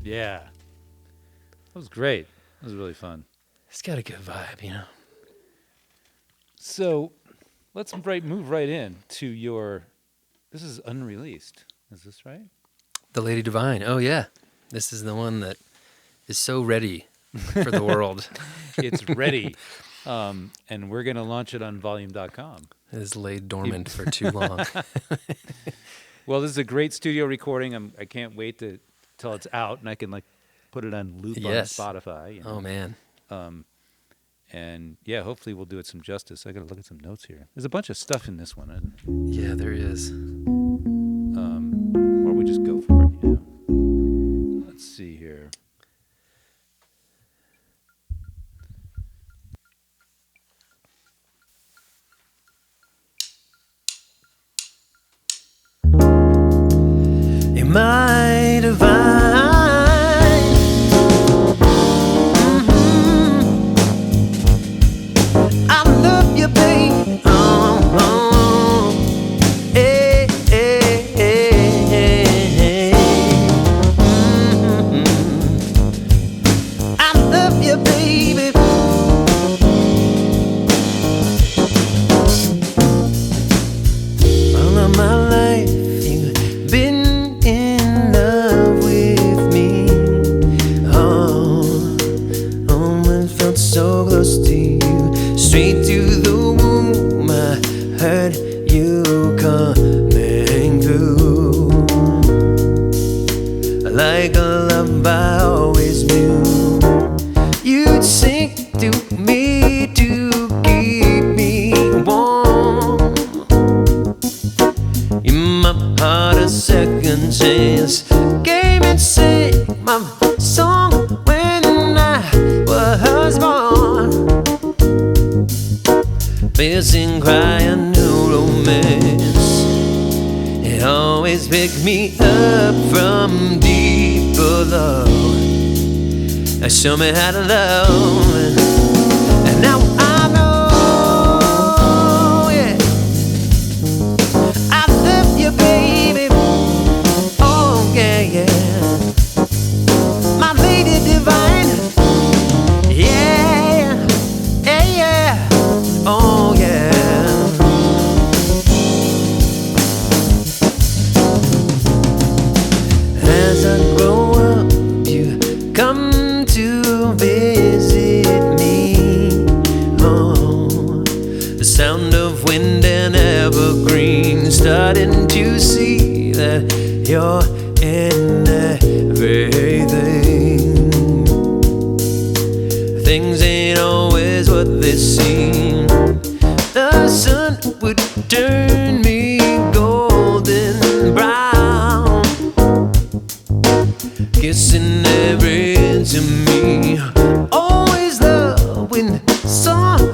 Speaker 1: Yeah. That was great. That was really fun.
Speaker 3: it's got a good vibe, you know.
Speaker 1: So let's move right in to your, this is unreleased. Is this right?
Speaker 3: The Lady Divine. Oh, yeah. This is the one that is so ready for the world.
Speaker 1: It's ready. And we're going to launch it on volume.com.
Speaker 3: It has laid dormant for too long.
Speaker 1: Well, this is a great studio recording. I can't wait till it's out and I can put it on loop on Spotify. You know?
Speaker 3: Oh, man.
Speaker 1: And yeah, hopefully we'll do it some justice. I got to look at some notes here. There's a bunch of stuff in this one.
Speaker 3: Yeah, there is.
Speaker 1: Or we just go for it, you know. Let's see here.
Speaker 3: You're my divine. I love you, babe. Hey, hey, hey, hey.
Speaker 2: close to you, straight to the womb. I heard you coming through, like a love I always knew. You'd sing to me to keep me warm. In my heart a second chance came and sang my song when I was born. Missing, crying, new romance. It always picked me up from deep below. Show me how to love, and now I know, yeah, I love you, baby. Oh yeah, yeah, my lady divine. Yeah, yeah, yeah. Oh yeah. As I grow up, you come to visit me. Oh, the sound of wind and evergreen, starting to see that you're in everything. Things ain't always what they seem. The sun would turn me golden brown, kissing every inch of me. Always love when summer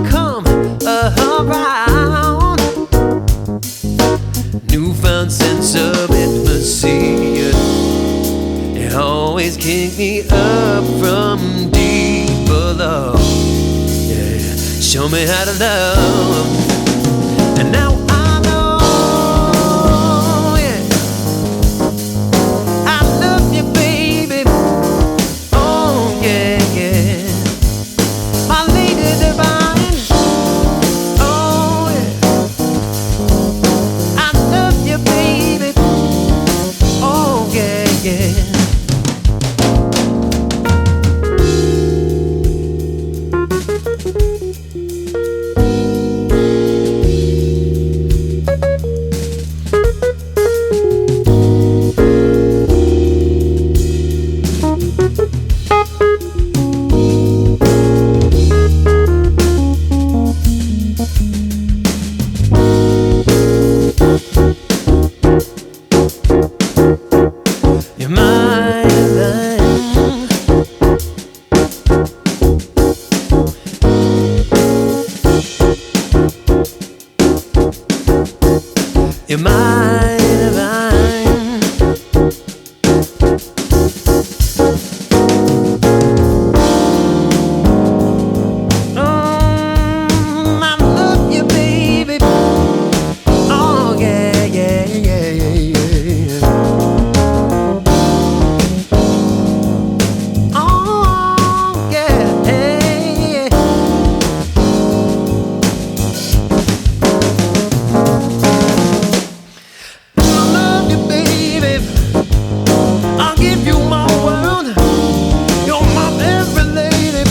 Speaker 2: come around. Newfound sense of intimacy, it always kicked me up from deep below. Yeah, show me how to love, and now I know, yeah, I love you, baby. Oh yeah, yeah, my lady divine. Oh yeah, I love you, baby. Oh yeah, yeah. You're my divine. You're my divine. I love you, baby. Oh yeah, yeah, yeah, yeah, yeah. Oh yeah, yeah. I love you, baby. I'll give you my world. You're my every lady.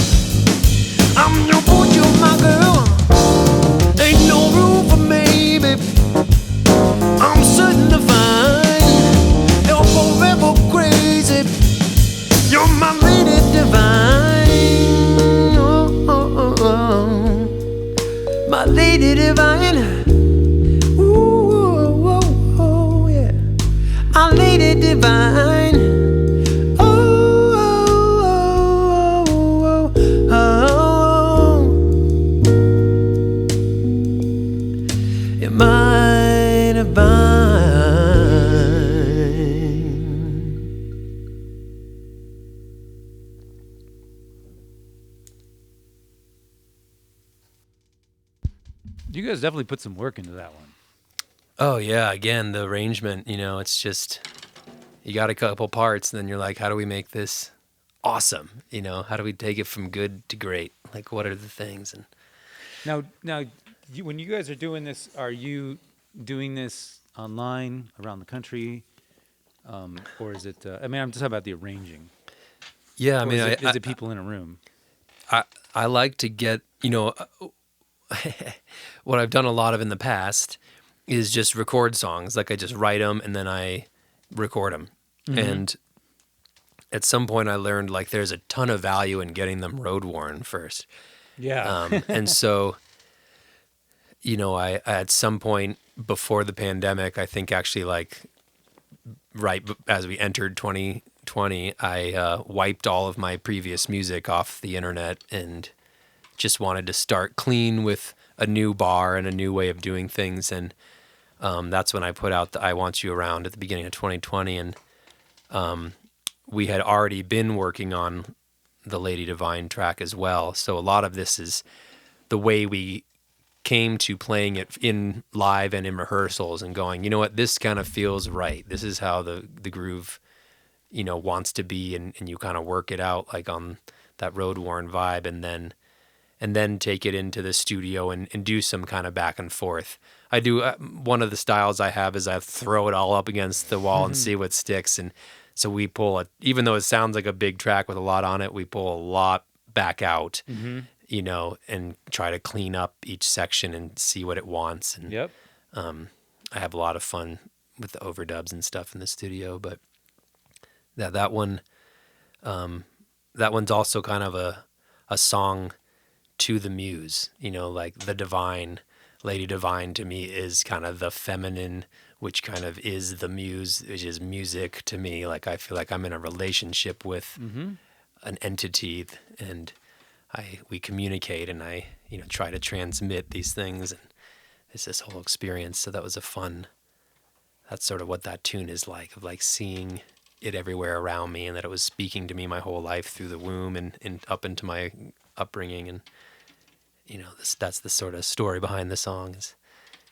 Speaker 2: I'm your boy, you're my girl. Ain't no room for maybe. I'm certain to find you're forever crazy. You're my lady divine. Oh, oh, oh, oh. My lady divine. Ooh, oh, oh, oh, yeah. My lady divine. Oh, oh, oh, oh, oh. You're my divine.
Speaker 1: You guys definitely put some work into that one.
Speaker 3: Oh yeah, again, the arrangement, it's just, you got a couple parts and then you're like, how do we make this awesome? How do we take it from good to great? Like, what are the things? And
Speaker 1: Now, when you guys are doing this, are you doing this online around the country, or is it? I'm just talking about the arranging.
Speaker 3: yeah,
Speaker 1: Or is it people in a room?
Speaker 2: I like to get, what I've done a lot of in the past is just record songs. Like I just write them and then I record them.
Speaker 1: Mm-hmm.
Speaker 2: And at some point I learned like there's a ton of value in getting them road worn first.
Speaker 1: Yeah.
Speaker 2: And so, I at some point before the pandemic, I think actually like right as we entered 2020, I wiped all of my previous music off the internet and just wanted to start clean with a new bar and a new way of doing things. And that's when I put out the I Want You Around at the beginning of 2020. And we had already been working on the Lady Divine track as well. So a lot of this is the way we came to playing it in live and in rehearsals and going, you know what, this kind of feels right. This is how the groove, wants to be. And you kind of work it out like on that road worn vibe and then take it into the studio and do some kind of back and forth. I do, one of the styles I have is I throw it all up against the wall and see what sticks. And so we pull even though it sounds like a big track with a lot on it, we pull a lot back out, and try to clean up each section and see what it wants. And
Speaker 1: Yep.
Speaker 2: I have a lot of fun with the overdubs and stuff in the studio, but that one's also kind of a song to the muse, like the divine, Lady Divine to me is kind of the feminine, which kind of is the muse, which is music to me. Like I feel like I'm in a relationship with an entity and we communicate and I try to transmit these things and it's this whole experience. So that was that's sort of what that tune is like, of like seeing it everywhere around me and that it was speaking to me my whole life through the womb and up into my upbringing. And that's the sort of story behind the song.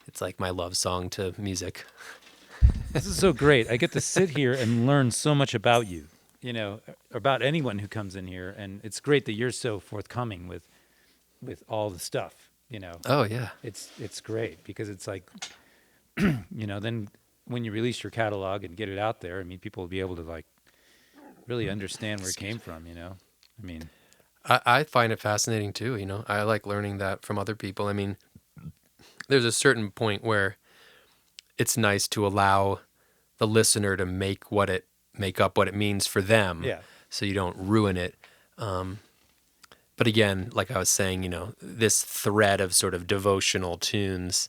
Speaker 2: It's like my love song to music.
Speaker 1: This is so great. I get to sit here and learn so much about you, about anyone who comes in here. And it's great that you're so forthcoming with all the stuff,
Speaker 2: Oh yeah.
Speaker 1: It's great because it's like, then when you release your catalog and get it out there, people will be able to like really understand where it came from,
Speaker 2: I find it fascinating too, I like learning that from other people. There's a certain point where it's nice to allow the listener to make up what it means for them.
Speaker 1: Yeah.
Speaker 2: So you don't ruin it. But again, like I was saying, this thread of sort of devotional tunes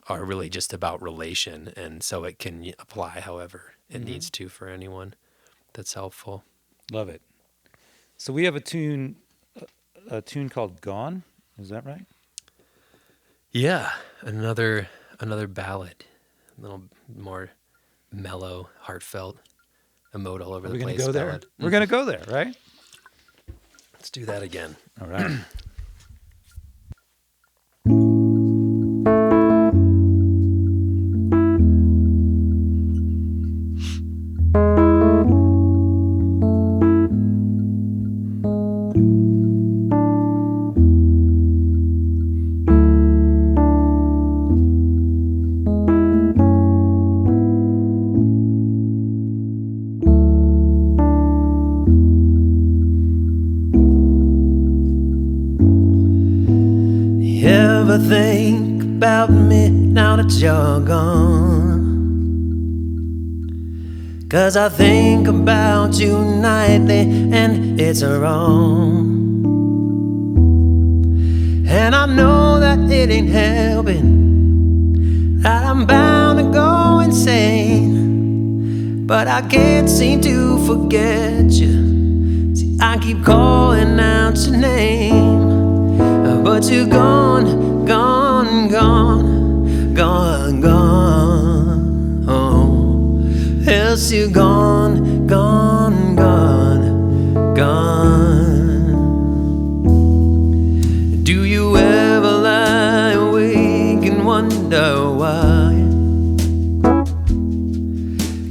Speaker 2: are really just about relation. And so it can apply however it needs to for anyone. That's helpful.
Speaker 1: Love it. So we have a tune called Gone. Is that right?
Speaker 2: Yeah. Another ballad, a little more mellow, heartfelt, emote all over the place.
Speaker 1: We're going to go there.
Speaker 2: Ballad.
Speaker 1: We're going to go there, right?
Speaker 2: Let's do that again.
Speaker 1: All right.
Speaker 3: Ever think about me now that you're gone? 'Cause I think about you nightly and it's wrong. And I know that it ain't helping, that I'm bound to go insane. But I can't seem to forget you. See, I keep calling out your name, but you're gone, gone, gone, gone, gone. Oh, else you're gone, gone, gone, gone. Do you ever lie awake and wonder why?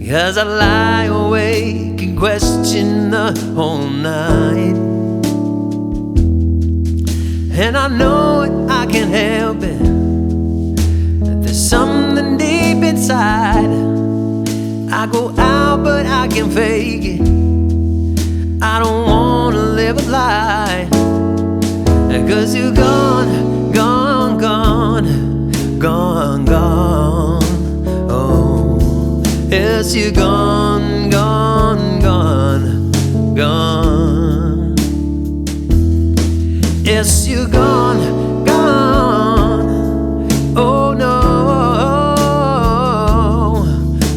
Speaker 3: 'Cause I lie awake and question the whole night. And I know it, I can't help it, that there's something deep inside. I go out but I can fake it, I don't wanna live a lie.
Speaker 2: 'cause you're gone, gone, gone, gone, gone. Oh, yes, you're gone, gone, gone, gone. Yes, you're gone, gone. Oh no.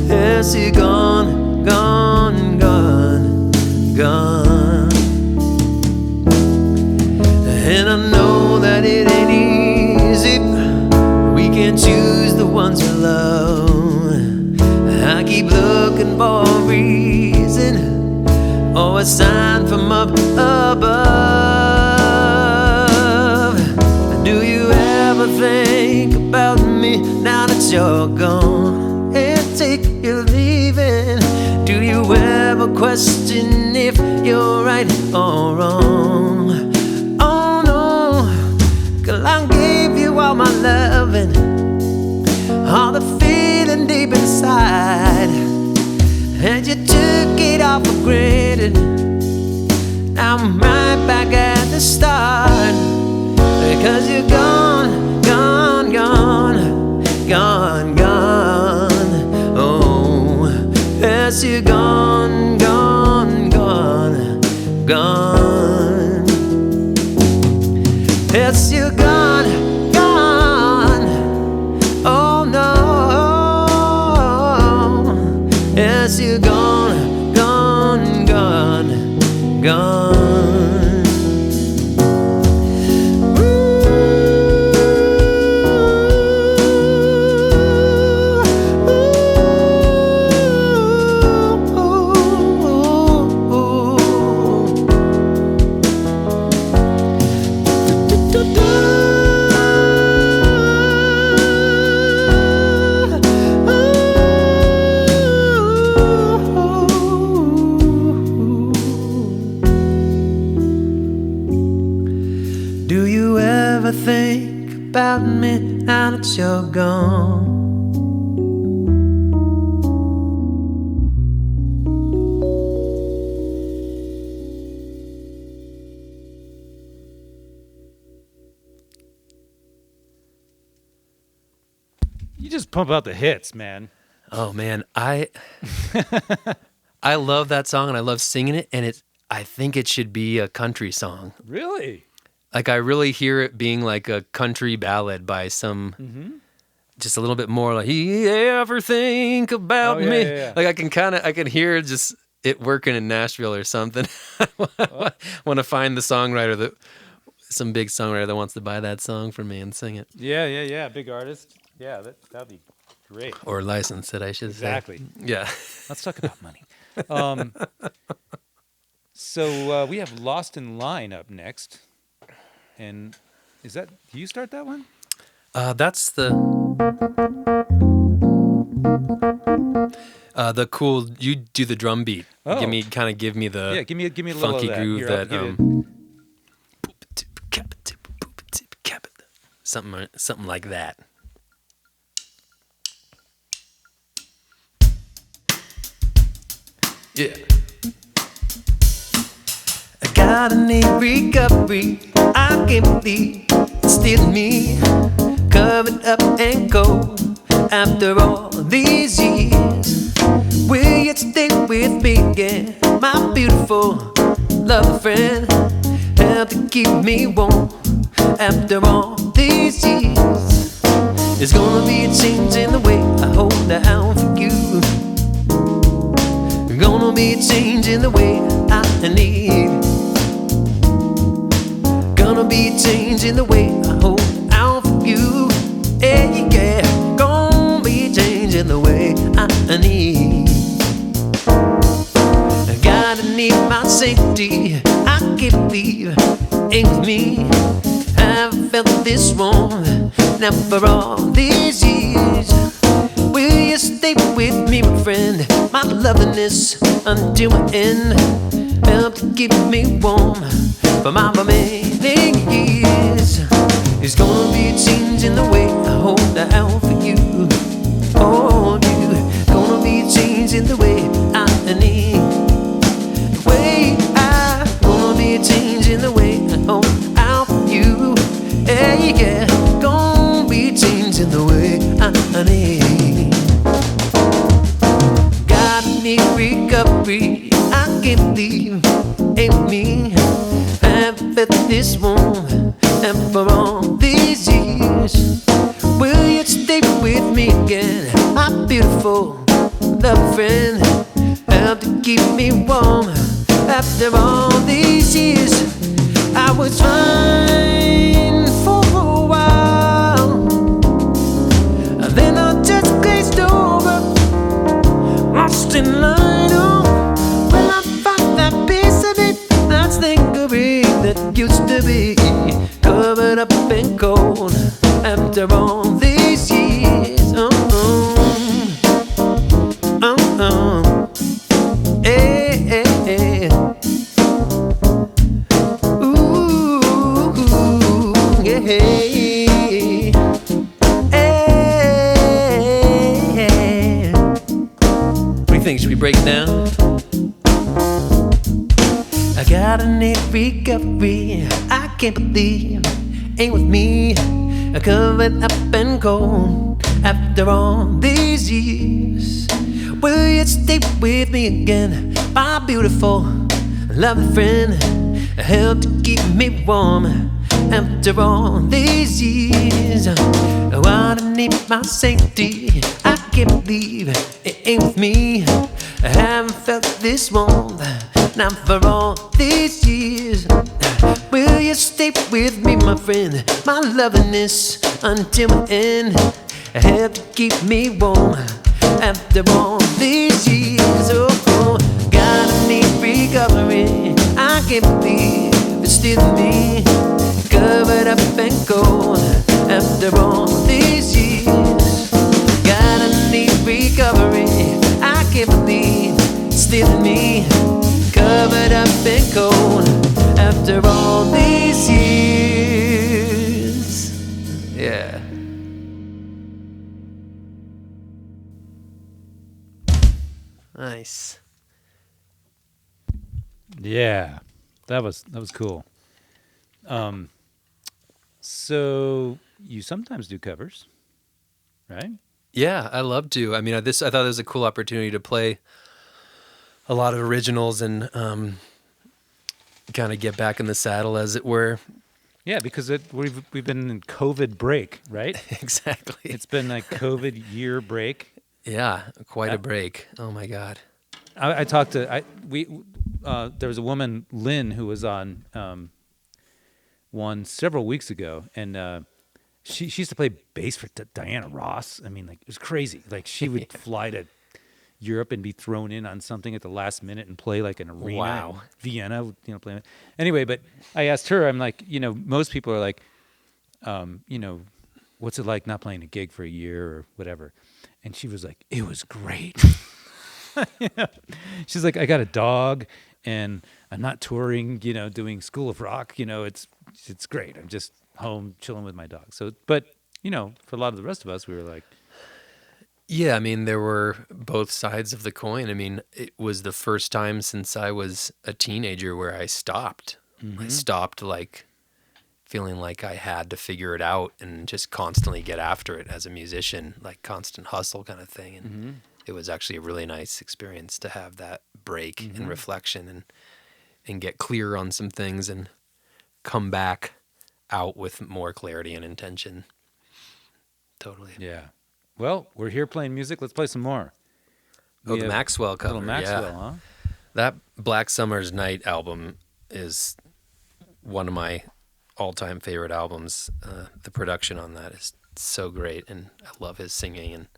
Speaker 2: Yes, you're gone, gone, gone, gone. And I know that it ain't easy. We can't choose the ones we love. I keep looking for a reason or a sign from up above. Do you ever think about me now that you're gone and take your leaving? Do you ever question if you're right or wrong? Oh no, 'cause I gave you all my loving, all the feeling deep inside, and you took it all for granted. Now I'm right back at the start, because you're gone, gone, gone, gone, gone. Oh, yes, you're gone, gone, gone, gone. Yes, you're gone, gone. Oh no. Yes, you're gone, gone, gone, gone. Do you ever think about me now that you're gone?
Speaker 1: You just pump out the hits, man.
Speaker 2: Oh man, I love that song and I love singing it, and I think it should be a country song.
Speaker 1: Really?
Speaker 2: Like I really hear it being like a country ballad by some, just a little bit more like, you ever think about me?
Speaker 1: Yeah.
Speaker 2: Like I can hear just it working in Nashville or something. I want to find the songwriter some big songwriter that wants to buy that song from me and sing it.
Speaker 1: Yeah. Big artist. Yeah, that'd be great.
Speaker 2: Or license it, I should
Speaker 1: Exactly.
Speaker 2: say. Yeah.
Speaker 1: Let's talk about money. So we have Lost in Line up next. And do you start that one?
Speaker 2: That's the cool. You do the drum beat.
Speaker 1: Oh.
Speaker 2: Give me the
Speaker 1: Give me a little
Speaker 2: funky
Speaker 1: of that.
Speaker 2: groove
Speaker 1: Here, I'll
Speaker 2: that
Speaker 1: give you-
Speaker 2: something like that. Yeah. I got a need recovery. I can't believe it's still me, covered up and cold after all these years. Will you stay with me again, my beautiful love friend? Help to keep me warm after all these years. There's gonna be a change in the way I hold out for you. There's gonna be a change in the way I need. Gonna be a change in the way I hold out for you. Yeah. Gonna be a change in the way I need. I gotta need my safety. I can't believe ain't with me. I've felt this wrong now for all these years. Will you stay with me, my friend? My loveliness until my end. Help to keep me warm for my remaining years. There's gonna be a change in the way I hold out for you. Oh, you. Gonna be a change in the way I need. Gonna be a change in the way I hold out for you. yeah, gonna be changing the way I need. Gotta need recovery, I can't believe ain't me. Haven't felt this warm, and for all these years, will you stay with me again? My beautiful love friend, help to keep me warm after all these years. I was fine for a while, then I just glazed over, lost in line. Oh, well, I found that piece of it that's lingering that used to be covered up in cold after all these years. Hey, hey, hey. Ooh, yeah, hey. Hey. What do you think? Should we break it down? I gotta need recovery. I can't believe ain't with me. Covered up and cold after all these years. Will you stay with me again, my beautiful loving friend? Help to keep me warm after all these years. Oh, I need my safety. I can't believe it ain't with me. I haven't felt this warmth now for all these years. Will you stay with me, my friend? My lovingness until the end. Help to keep me warm after all these years. Oh, gotta need recovery. I can't believe it's still me, covered up and cold after all these years. Gotta need recovery. I can't believe it's still me, covered up and cold after all these years. Yeah. Nice.
Speaker 1: Yeah, that was cool. So you sometimes do covers, right?
Speaker 3: Yeah, I love to. I mean, I thought it was a cool opportunity to play a lot of originals and kind of get back in the saddle, as it were.
Speaker 1: Yeah, because we've been in COVID break, right?
Speaker 3: Exactly.
Speaker 1: It's been like COVID year break.
Speaker 3: Yeah, quite a break. Oh my God.
Speaker 1: I talked to there was a woman, Lynn, who was on one several weeks ago, and she used to play bass for Diana Ross. I mean, like, it was crazy. Like, she would fly to Europe and be thrown in on something at the last minute and play like an arena.
Speaker 3: Wow.
Speaker 1: In Vienna, playing. Anyway, but I asked her, I'm like, most people are like, what's it like not playing a gig for a year or whatever? And she was like, it was great. She's like, I got a dog and I'm not touring, doing School of Rock. It's great. I'm just home chilling with my dog. So, but, for a lot of the rest of us, we were like,
Speaker 3: yeah, I mean, there were both sides of the coin. I mean, it was the first time since I was a teenager where I stopped. Mm-hmm. I stopped, like, feeling like I had to figure it out and just constantly get after it as a musician, like constant hustle kind of thing. And it was actually a really nice experience to have that break and reflection and get clear on some things and come back out with more clarity and intention. Totally.
Speaker 1: Yeah. Well, we're here playing music. Let's play some more.
Speaker 3: Oh, the Maxwell cover.
Speaker 1: Little Maxwell,
Speaker 3: yeah.
Speaker 1: huh?
Speaker 3: That Black Summer's Night album is one of my all-time favorite albums. The production on that is so great, and I love his singing. And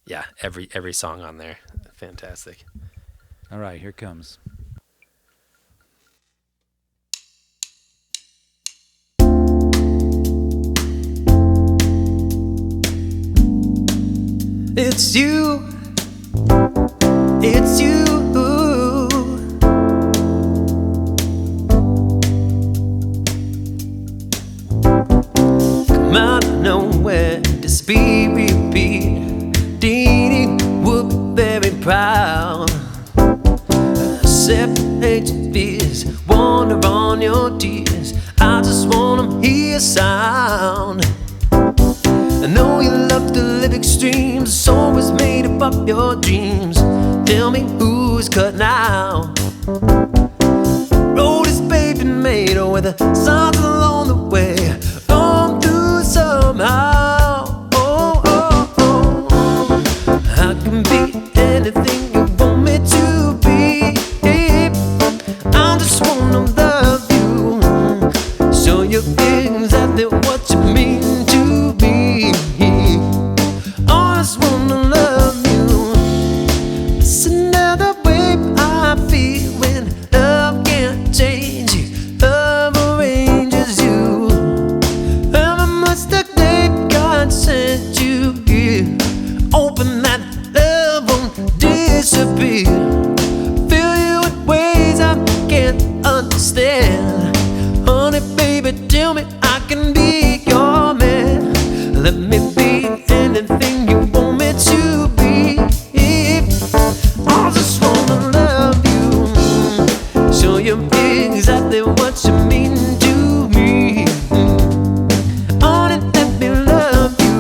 Speaker 3: yeah, every song on there, fantastic.
Speaker 1: All right, here it comes.
Speaker 2: It's you, it's you. Come out of nowhere, this be repeat. Dee would be very proud. Separate your fears, wander on your tears. I just want 'em here
Speaker 3: a sound. I know you love to live extremes. The song was made above your dreams. Tell me who's cut now. Road is paved and made with the signs along the way. Come through somehow. Oh, oh, oh. I can be anything you want me to be. I just wanna love you. Show you exactly what you mean to me. I just wanna love you. It's another way I feel when love can't change you. Love arranges you. However much the day God sent you here. Open that love won't disappear. Fill you with ways I can't understand. Honey, baby, tell me I can be your man. Let me be anything you want me to be. I just wanna love you. Show you exactly what you mean to me. Honey, let me love you.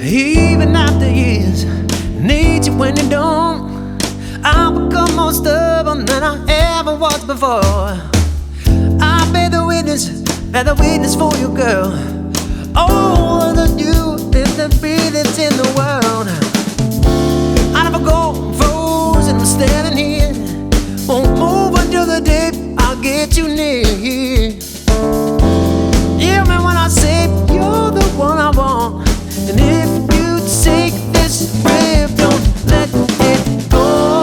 Speaker 3: Even after years, need you when you don't. I become more stubborn than I ever was before. I bear the witness for you, girl. All of you is the breathings in the world. I never go frozen, I'm standing here. Won't move until the day I'll get you near. Hear me when I say you're the one I want. And if you take this grip, don't let it go.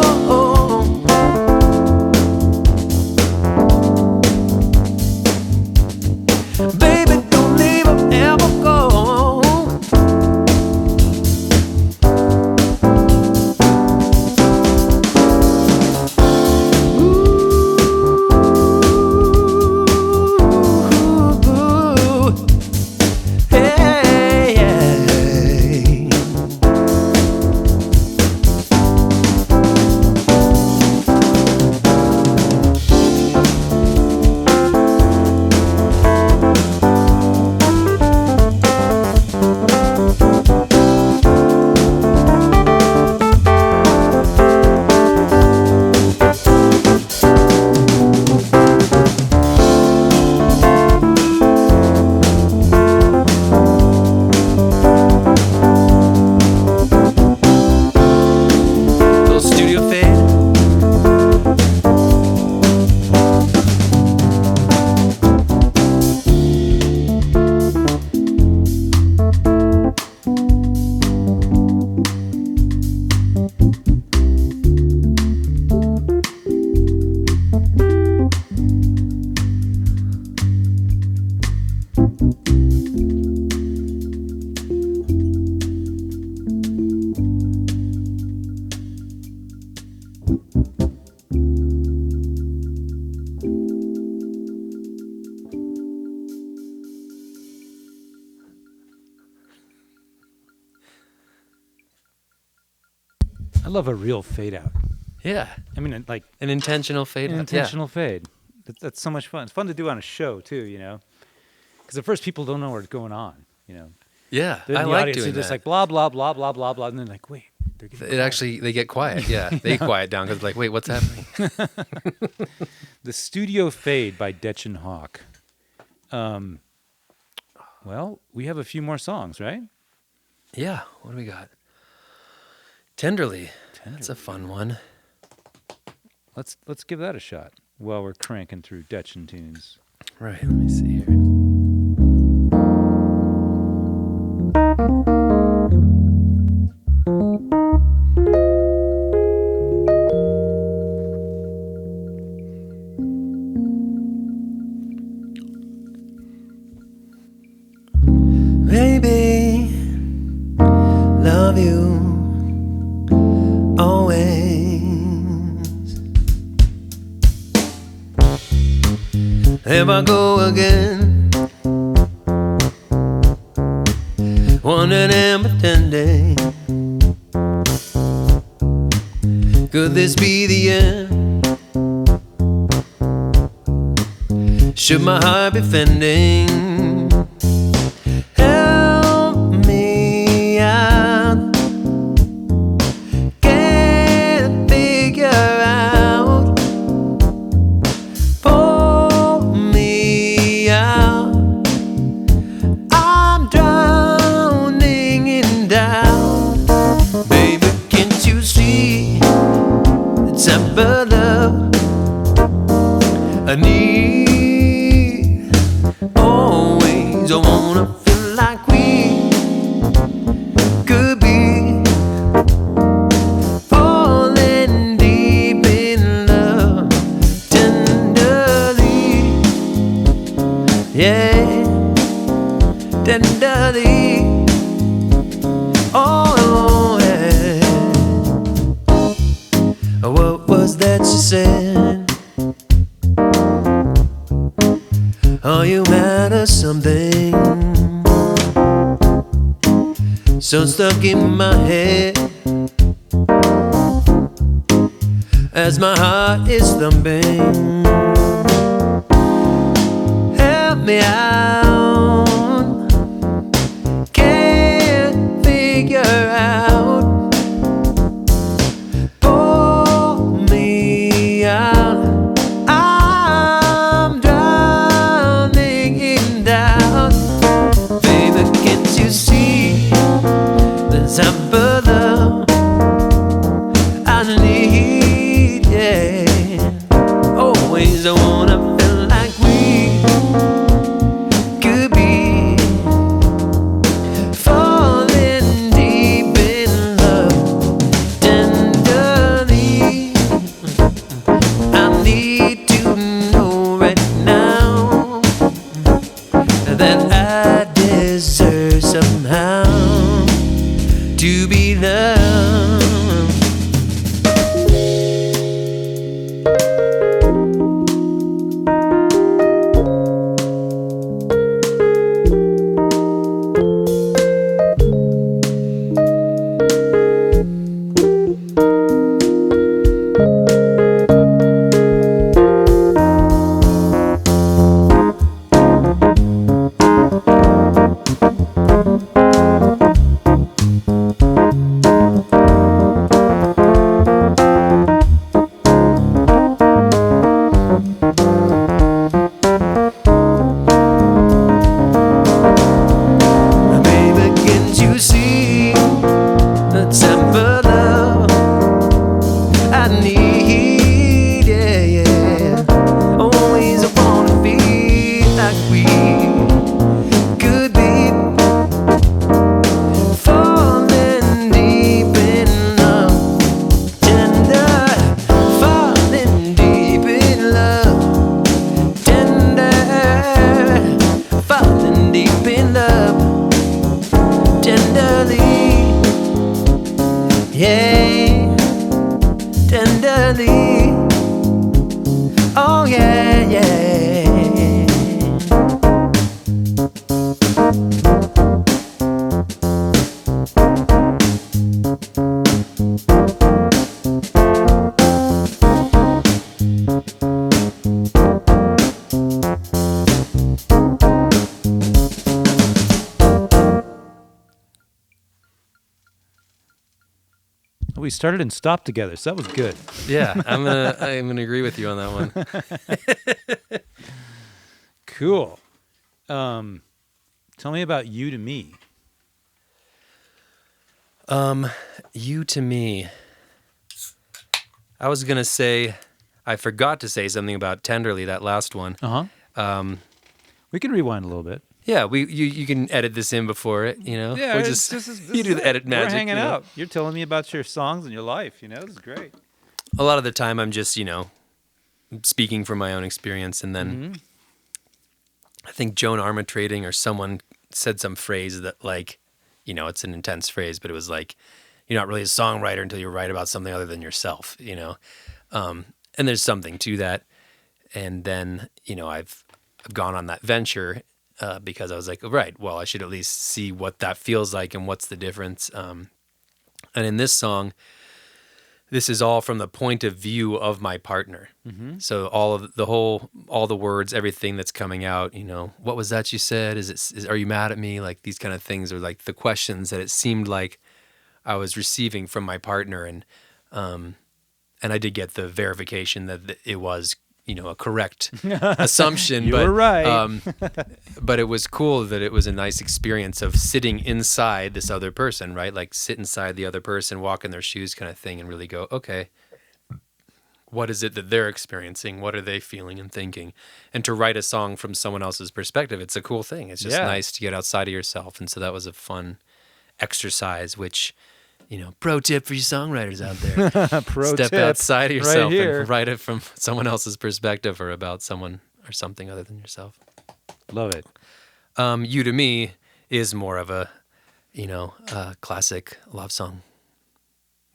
Speaker 3: Baby, don't leave or ever go. Ooh, hey, yeah. Little studio fade.
Speaker 1: I love a real fade out.
Speaker 3: Yeah,
Speaker 1: I mean, like
Speaker 3: an intentional fade.
Speaker 1: an
Speaker 3: out,
Speaker 1: intentional fade. That's so much fun. It's fun to do on a show too, you know, because at first people don't know what's going on, you know.
Speaker 3: Yeah,
Speaker 1: They're in
Speaker 3: I
Speaker 1: the
Speaker 3: like
Speaker 1: audience,
Speaker 3: doing
Speaker 1: they're just
Speaker 3: that.
Speaker 1: like blah blah blah blah blah blah, and then like, wait, they're getting
Speaker 3: It
Speaker 1: quiet.
Speaker 3: actually, they get quiet. Yeah, they quiet down because like, wait, what's happening?
Speaker 1: The Studio Fade by Dechen Hawk. Well, we have a few more songs, right?
Speaker 3: Yeah, what do we got? Tenderly. That's a fun one.
Speaker 1: Let's give that a shot. while we're cranking through Dechen tunes.
Speaker 2: Right, let me see here. Baby, love you always. Here I go again, wondering and pretending. Could this be the end? Should my heart be fending? I need always. I wanna feel like we could be falling deep in love tenderly, yeah, tenderly. Oh, yeah. What was that you said? Are you mad or something? So stuck in my head as my heart is thumping. Help me out, can't figure out. Pull me out. Type of love I need, yeah. Always I wanna feel like we could be falling deep in love tenderly. I need to know right now that I deserve somehow to be loved. Yeah, tenderly. Oh yeah, yeah.
Speaker 1: We started and stopped together, so that was good.
Speaker 2: Yeah, I'm gonna agree with you on that one.
Speaker 1: Cool. Tell me about You to Me.
Speaker 2: You to me. I was gonna say, I forgot to say something about Tenderly, that last one.
Speaker 1: We can rewind a little bit.
Speaker 2: Yeah, you can edit this in before it, you know?
Speaker 1: Yeah,
Speaker 2: We're
Speaker 1: it's
Speaker 2: just,
Speaker 1: this
Speaker 2: you do the edit magic.
Speaker 1: We're hanging
Speaker 2: you know?
Speaker 1: out. You're telling me about your songs and your life. This is great.
Speaker 2: A lot of the time I'm just, speaking from my own experience, and then I think Joan Armatrading or someone said some phrase that, like, it's an intense phrase, but it was like, you're not really a songwriter until you write about something other than yourself, and there's something to that. And then, I've gone on that venture because I was like, right, well, I should at least see what that feels like and what's the difference. And in this song, this is all from the point of view of my partner. Mm-hmm. So all the words, everything that's coming out, what was that you said? Are you mad at me? Like these kind of things are like the questions that it seemed like I was receiving from my partner. And I did get the verification that it was, a correct assumption.
Speaker 1: You were right.
Speaker 2: But it was cool that it was a nice experience of sitting inside this other person, right? Like sit inside the other person, walk in their shoes kind of thing, and really go, okay, what is it that they're experiencing? What are they feeling and thinking? And to write a song from someone else's perspective, it's a cool thing. It's just nice to get outside of yourself. And so that was a fun exercise, which... pro tip for you songwriters out there. Step outside of yourself and write it from someone else's perspective or about someone or something other than yourself.
Speaker 1: Love it.
Speaker 2: You to me is more of a, classic love song.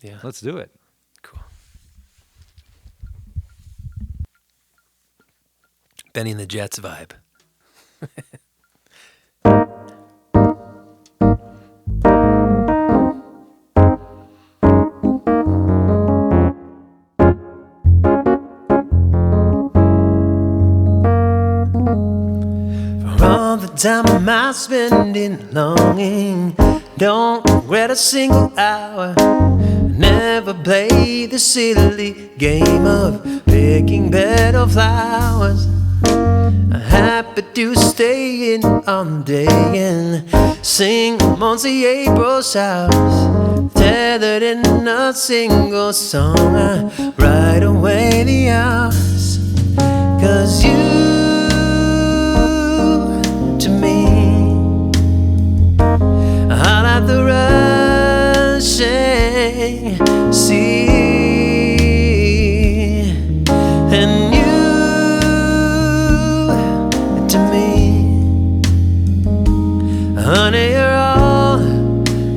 Speaker 2: Yeah.
Speaker 1: Let's do it.
Speaker 2: Cool. Benny and the Jets vibe.
Speaker 3: Time I spend in longing, don't regret a single hour. Never play the silly game of picking better flowers. Happy to stay in all day and sing amongst the April showers. Tethered in a single song, I write away the hours. 'Cause you to me, I like the rushing sea, and you to me, honey, you're all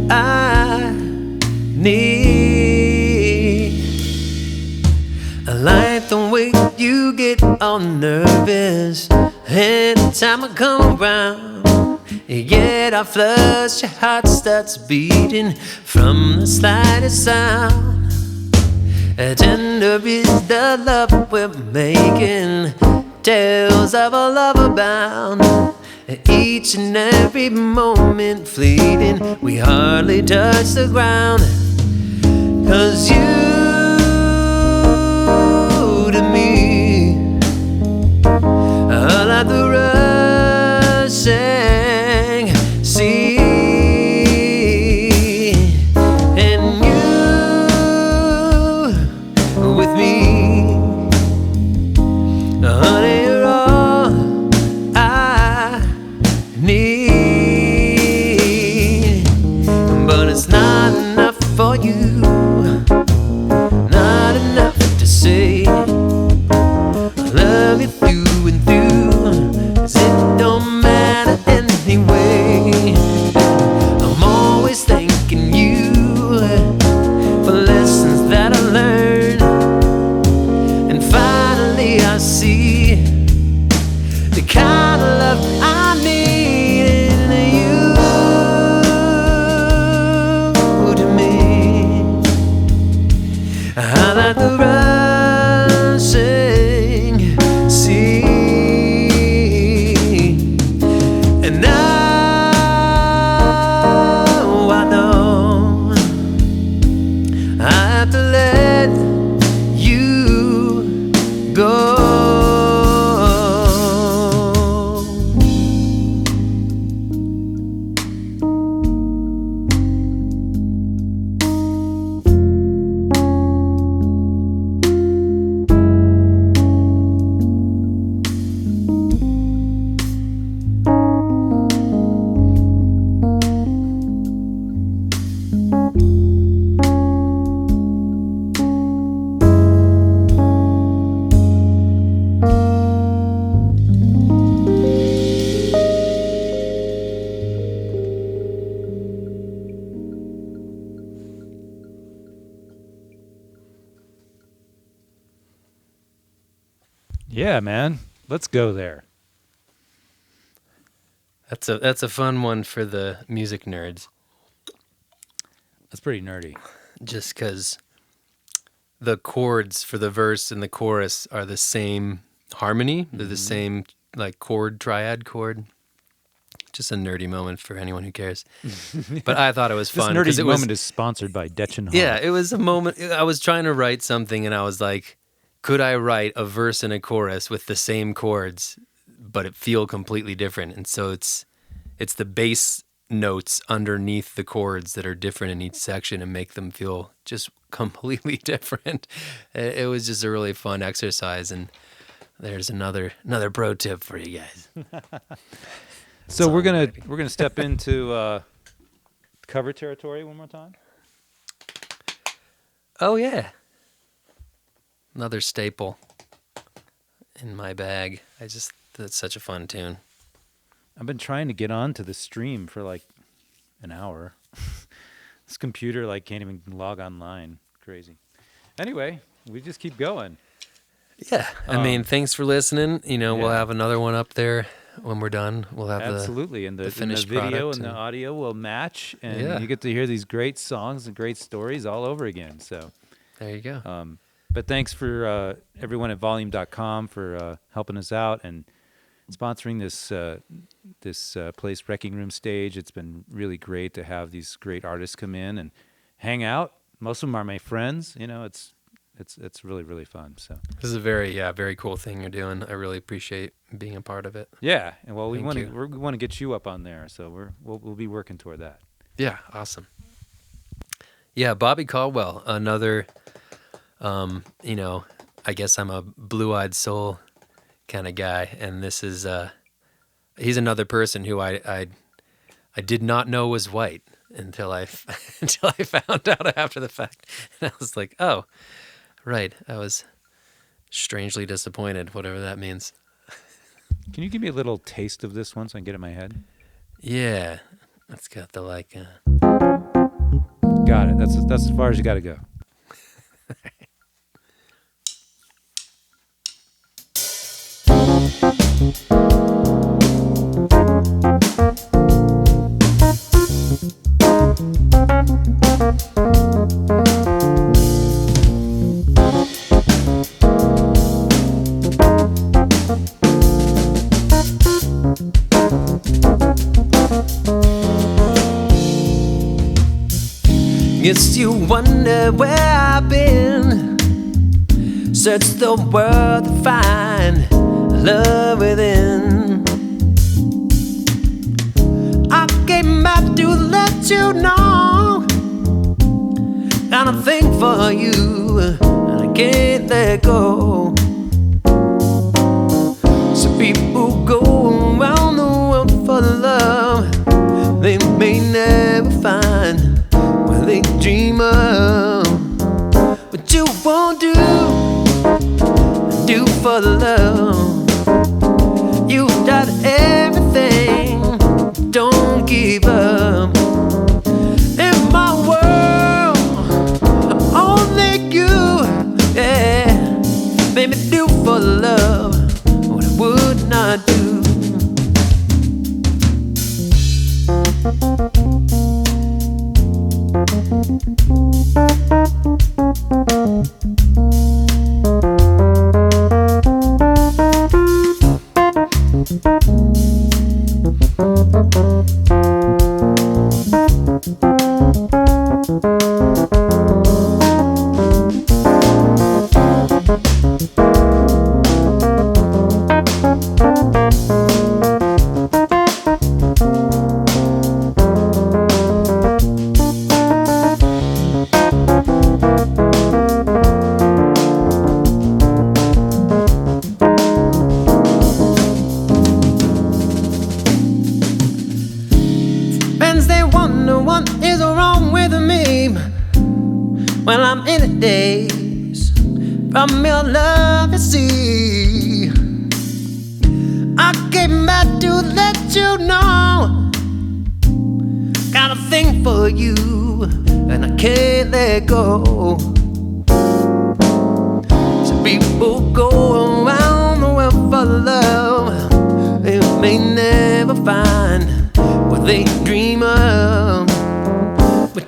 Speaker 3: I need. I like the way you get all nervous anytime I come around. Yet I flush, your heart starts beating from the slightest sound. Tender is the love we're making, tales of a lover bound. Each and every moment fleeting, we hardly touch the ground. 'Cause you to me are like the rushing sea, and you with me, honey, you're all I need. But it's not enough for you, not enough to say I love you through and through, 'cause it don't matter anyway. I'm always thanking you for lessons that I learned, and finally I see the kind of love I need in you to me. I like the rushing sea, and now I know I have to let you go.
Speaker 1: Yeah, man. Let's go there.
Speaker 2: That's a fun one for the music nerds.
Speaker 1: That's pretty nerdy.
Speaker 2: Just because the chords for the verse and the chorus are the same harmony. They're the same like chord, triad chord. Just a nerdy moment for anyone who cares. But I thought it was fun.
Speaker 1: This nerdy
Speaker 2: it
Speaker 1: moment is sponsored by Dechen.
Speaker 2: Yeah, it was a moment. I was trying to write something and I was like, could I write a verse and a chorus with the same chords, but it feel completely different? And so it's the bass notes underneath the chords that are different in each section and make them feel just completely different. It was just a really fun exercise, and there's another pro tip for you guys.
Speaker 1: So we're gonna step into cover territory one more time.
Speaker 2: Oh yeah, another staple in my bag. That's such a fun tune.
Speaker 1: I've been trying to get onto the stream for like an hour. This computer like can't even log online. Crazy. Anyway, we just keep going.
Speaker 2: Yeah, I mean, thanks for listening. We'll
Speaker 1: Yeah.
Speaker 2: have another one up there when we're done. We'll have
Speaker 1: Absolutely, and the
Speaker 2: finished
Speaker 1: video
Speaker 2: product
Speaker 1: and the audio will match, and
Speaker 2: Yeah.
Speaker 1: you get to hear these great songs and great stories all over again. So,
Speaker 2: There you go.
Speaker 1: but thanks for everyone at volume.com for helping us out and sponsoring this place, Wrecking Room Stage. It's been really great to have these great artists come in and hang out. Most of them are my friends. It's really, really fun. So
Speaker 2: This is a very cool thing you're doing. I really appreciate being a part of it.
Speaker 1: yeah, and well, we
Speaker 2: Thank
Speaker 1: want to get you up on there. So we'll be working toward that.
Speaker 2: Yeah, awesome. Yeah, Bobby Caldwell, another, I guess I'm a blue-eyed soul kind of guy, and this is he's another person who I did not know was white until I found out after the fact, and I was like, oh, right, I was strangely disappointed, whatever that means.
Speaker 1: Can you give me a little taste of this one so I can get it in my head?
Speaker 2: Yeah, it's got the
Speaker 1: Got it. That's as far as you got to go.
Speaker 3: Guess you wonder where I've been. Search the world to find love within. I came back to let you know. Got a thing for you, and I can't let go. Some people go around the world for love they may never find what they dream of. But you won't do for love. You got everything, don't give up. In my world, only you, yeah. Baby, do for love what I would not do. Well, I'm in the days from your love, you see. I came back to let you know. Got a thing for you, and I can't let go. Some people go around the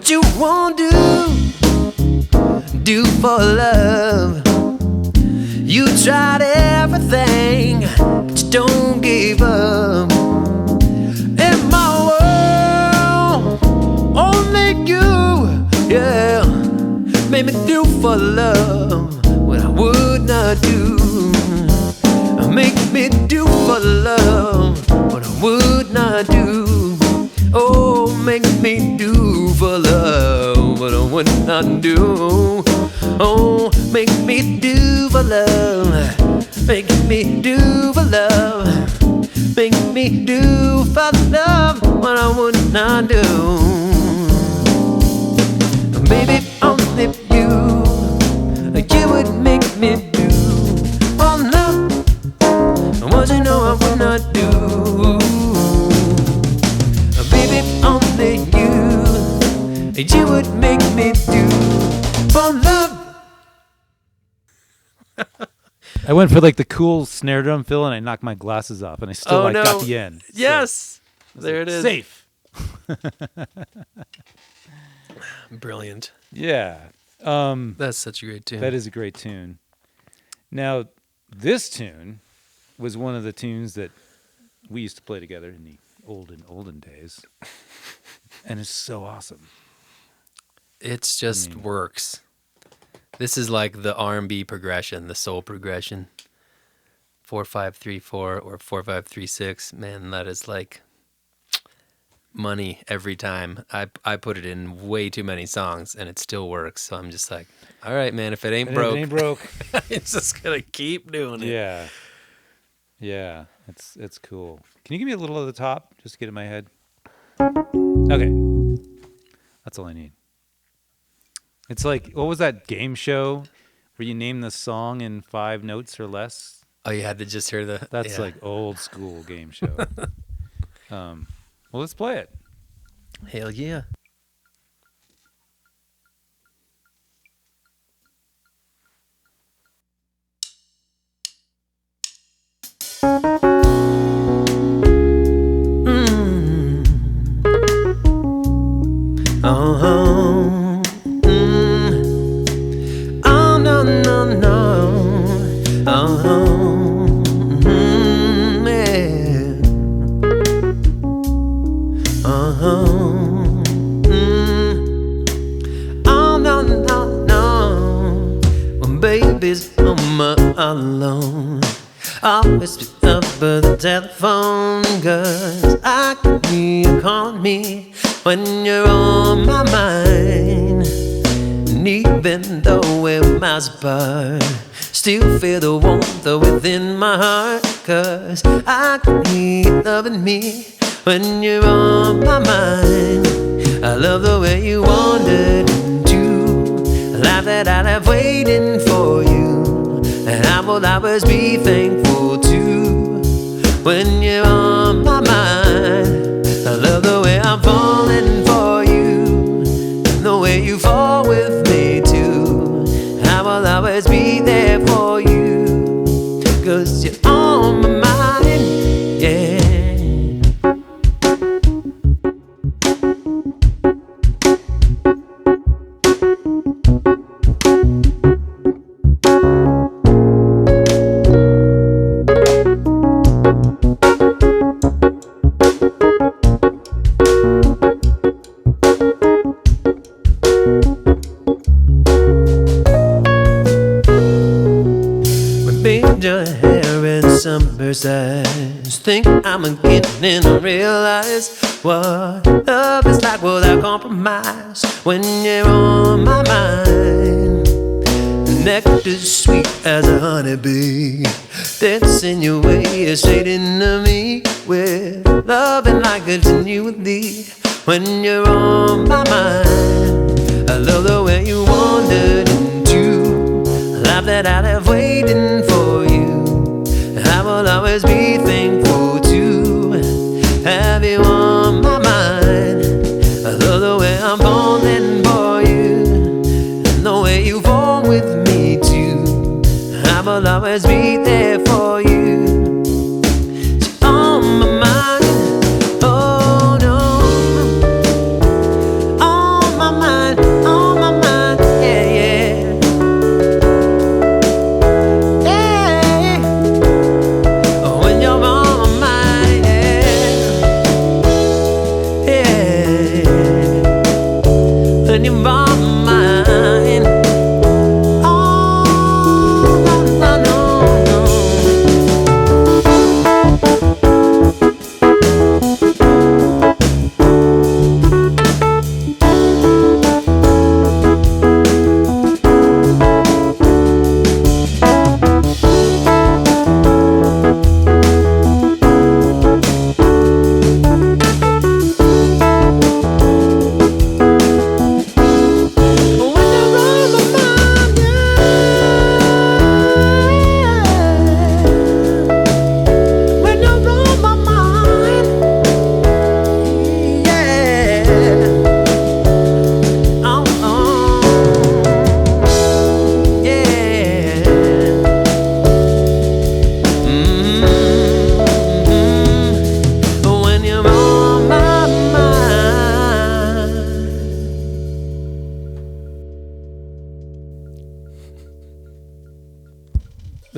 Speaker 3: what you won't do for love. You tried everything, but you don't give up. In my world, only you, yeah, made me do for love what I would not do. Make me do for love what I would not do. Oh, make me do for love what I would not do. Oh, make me do for love. Make me do for love. Make me do for love what I would not do. Baby, only you would make me do for love what you know I would not do. Baby, only you would make me do for love.
Speaker 1: I went for like the cool snare drum fill, and I knocked my glasses off, and I still got the end.
Speaker 3: Yes,
Speaker 1: So
Speaker 3: there it is.
Speaker 1: Safe.
Speaker 3: Brilliant.
Speaker 1: Yeah.
Speaker 3: That's such a great tune.
Speaker 1: That is a great tune. Now, this tune was one of the tunes that we used to play together in the olden days, and it's so awesome.
Speaker 3: It's just works. This is like the R&B progression, the soul progression. 4-5-3-4 or 4-5-3-6. Man, that is like money every time. I put it in way too many songs and it still works. So I'm just like, all right, man, if it ain't broke, it's just gonna keep doing it.
Speaker 1: Yeah. Yeah. It's cool. Can you give me a little of the top just to get in my head? Okay. That's all I need. It's like, what was that game show where you name the song in 5 notes or less?
Speaker 3: Oh, you had to just hear the...
Speaker 1: That's like old school game show. Well, let's play it.
Speaker 3: Hell yeah. Alone, always pick up the telephone, 'cause I can hear you calling me when you're on my mind. And even though we're miles apart, still feel the warmth within my heart, 'cause I can hear you loving me when you're on my mind. I love the way you wandered into a life that I'd have waiting for you. And I will always be thankful too when you're on my mind. I love the way I'm falling for you, and the way you fall with me too. I will always be there for you, 'cause you're on my mind, yeah. Your hair in summer's eyes, think I'm beginning to realize what love is like without compromise. When you're on my mind, the nectar's sweet as a honeybee, dancing your way straight into me with love and light continually. When you're on my mind, I love the way you wandered into a life that I'd have waiting for you. I will always be thankful to have you on my mind. I love the way I'm falling for you, and the way you fall with me too. I will always be there for you. So on my mind, oh no, on my mind.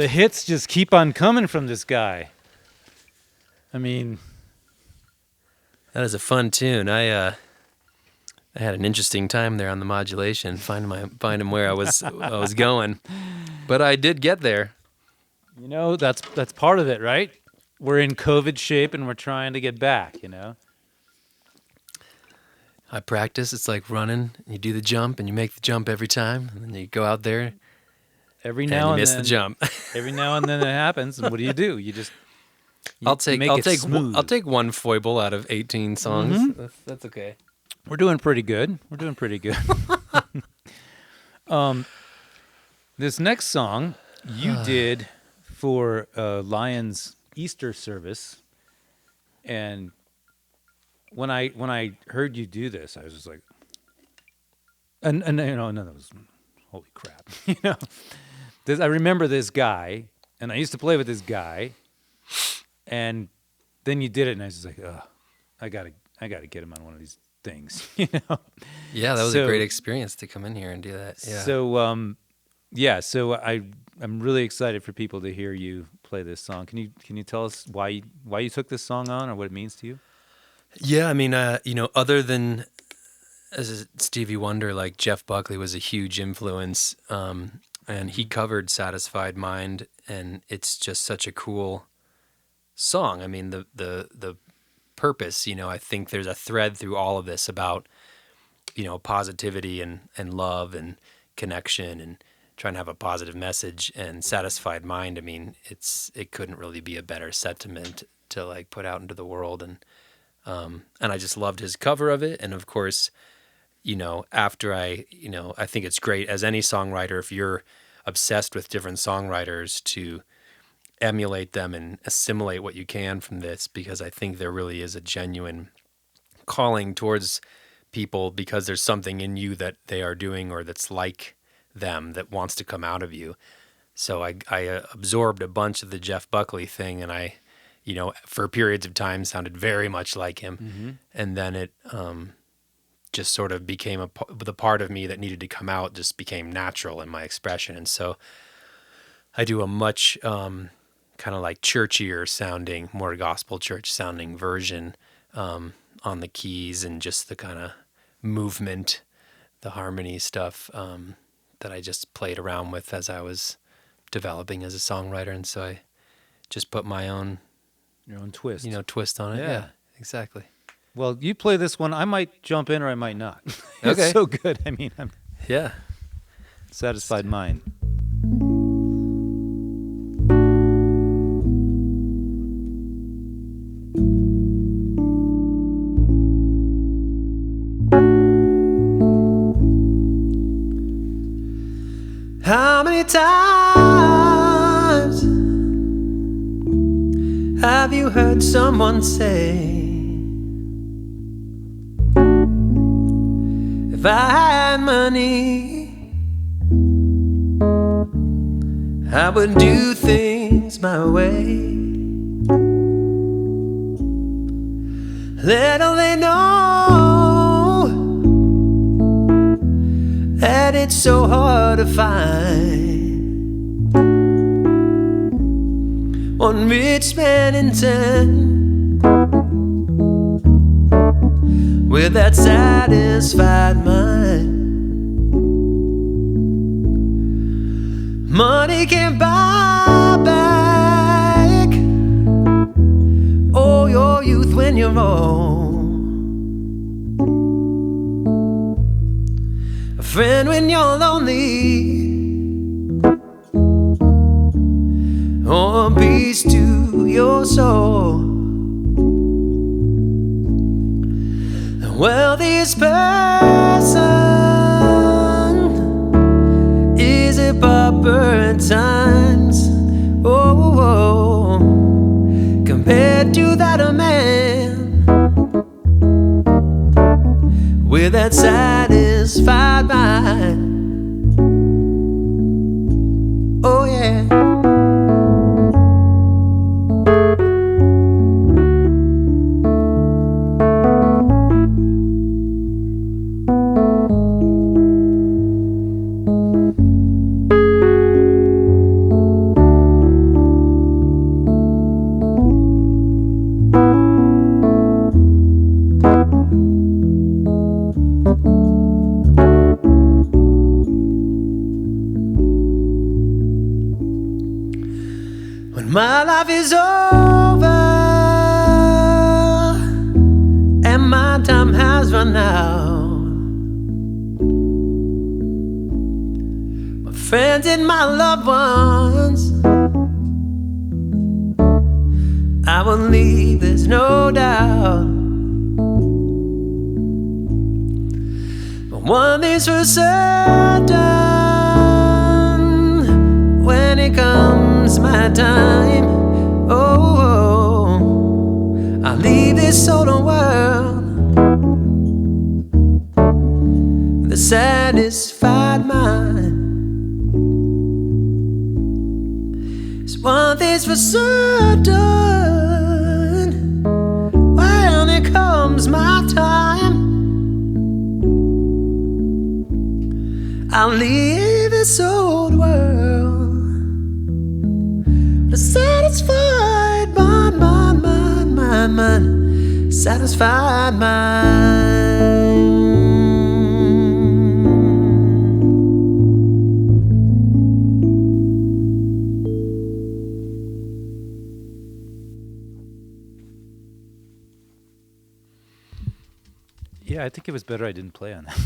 Speaker 1: The hits just keep on coming from this guy. I mean,
Speaker 2: That is a fun tune. I had an interesting time there on the modulation, finding where I was going, but I did get there.
Speaker 1: you know, that's part of it, right? We're in COVID shape and we're trying to get back, you know?
Speaker 2: I practice. It's like running. You do the jump, and you make the jump every time, and then you go out there
Speaker 1: Every
Speaker 2: and
Speaker 1: now
Speaker 2: you
Speaker 1: and
Speaker 2: miss
Speaker 1: then,
Speaker 2: the jump.
Speaker 1: every now and then it happens, and what do? You just
Speaker 2: I'll take
Speaker 1: smooth.
Speaker 2: I'll take one foible out of 18 songs.
Speaker 1: Mm-hmm.
Speaker 2: That's okay.
Speaker 1: We're doing pretty good. This next song you did for Lyons Easter service, and when I heard you do this, I was just like, and you know, that was holy crap, you know. I remember this guy, and I used to play with this guy, and then you did it, and I was just like, ugh, I gotta get him on one of these things, you know.
Speaker 2: Yeah, that was
Speaker 1: So-
Speaker 2: a great experience to come in here and do that. Yeah.
Speaker 1: So I'm really excited for people to hear you play this song. Can you tell us why you took this song on, or what it means to you?
Speaker 2: Yeah, I mean, you know, other than as a Stevie Wonder, like Jeff Buckley was a huge influence, and he covered "Satisfied Mind," and it's just such a cool song. I mean, the purpose, you know, I think there's a thread through all of this about, you know, positivity and love and connection and trying to have a positive message. And "Satisfied Mind," I mean, it couldn't really be a better sentiment to like put out into the world. And I just loved his cover of it. And of course, you know, after I think it's great as any songwriter, if you're obsessed with different songwriters, to emulate them and assimilate what you can from this, because I think there really is a genuine calling towards people because there's something in you that they are doing or that's like them that wants to come out of you. So I absorbed a bunch of the Jeff Buckley thing, and I, you know, for periods of time sounded very much like him.
Speaker 1: Mm-hmm.
Speaker 2: And then it just sort of became the part of me that needed to come out just became natural in my expression. And so I do a much kind of like churchier sounding, more gospel church sounding version on the keys and just the kind of movement, the harmony stuff that I just played around with as I was developing as a songwriter. And so I just put my own,
Speaker 1: Your own twist.
Speaker 2: you know, twist on it.
Speaker 1: Yeah.
Speaker 2: Yeah, exactly.
Speaker 1: Well, you play this one. I might jump in or I might not.
Speaker 2: Okay.
Speaker 1: It's so good. I mean, I'm
Speaker 2: Yeah.
Speaker 1: satisfied mind.
Speaker 3: How many times have you heard someone say, if I had money, I would do things my way? Little they know that it's so hard to find one rich man in 10 with that satisfied mind. Money can't buy back all your youth when you're old, a friend when you're lonely, or peace to your soul. The wealthiest person is a pauper at times, oh, compared to that a man with that satisfied mind. Oh yeah. when my life is over and my time has run out. My friends and my loved ones, I will leave, there's no doubt. But one thing's for certain, when it comes my time, oh, I'll leave this old world with a satisfied mind. One thing's for certain, when it comes my time, I'll leave this old world with a satisfied mind, satisfied mind.
Speaker 1: Yeah, I think it was better I didn't play on that.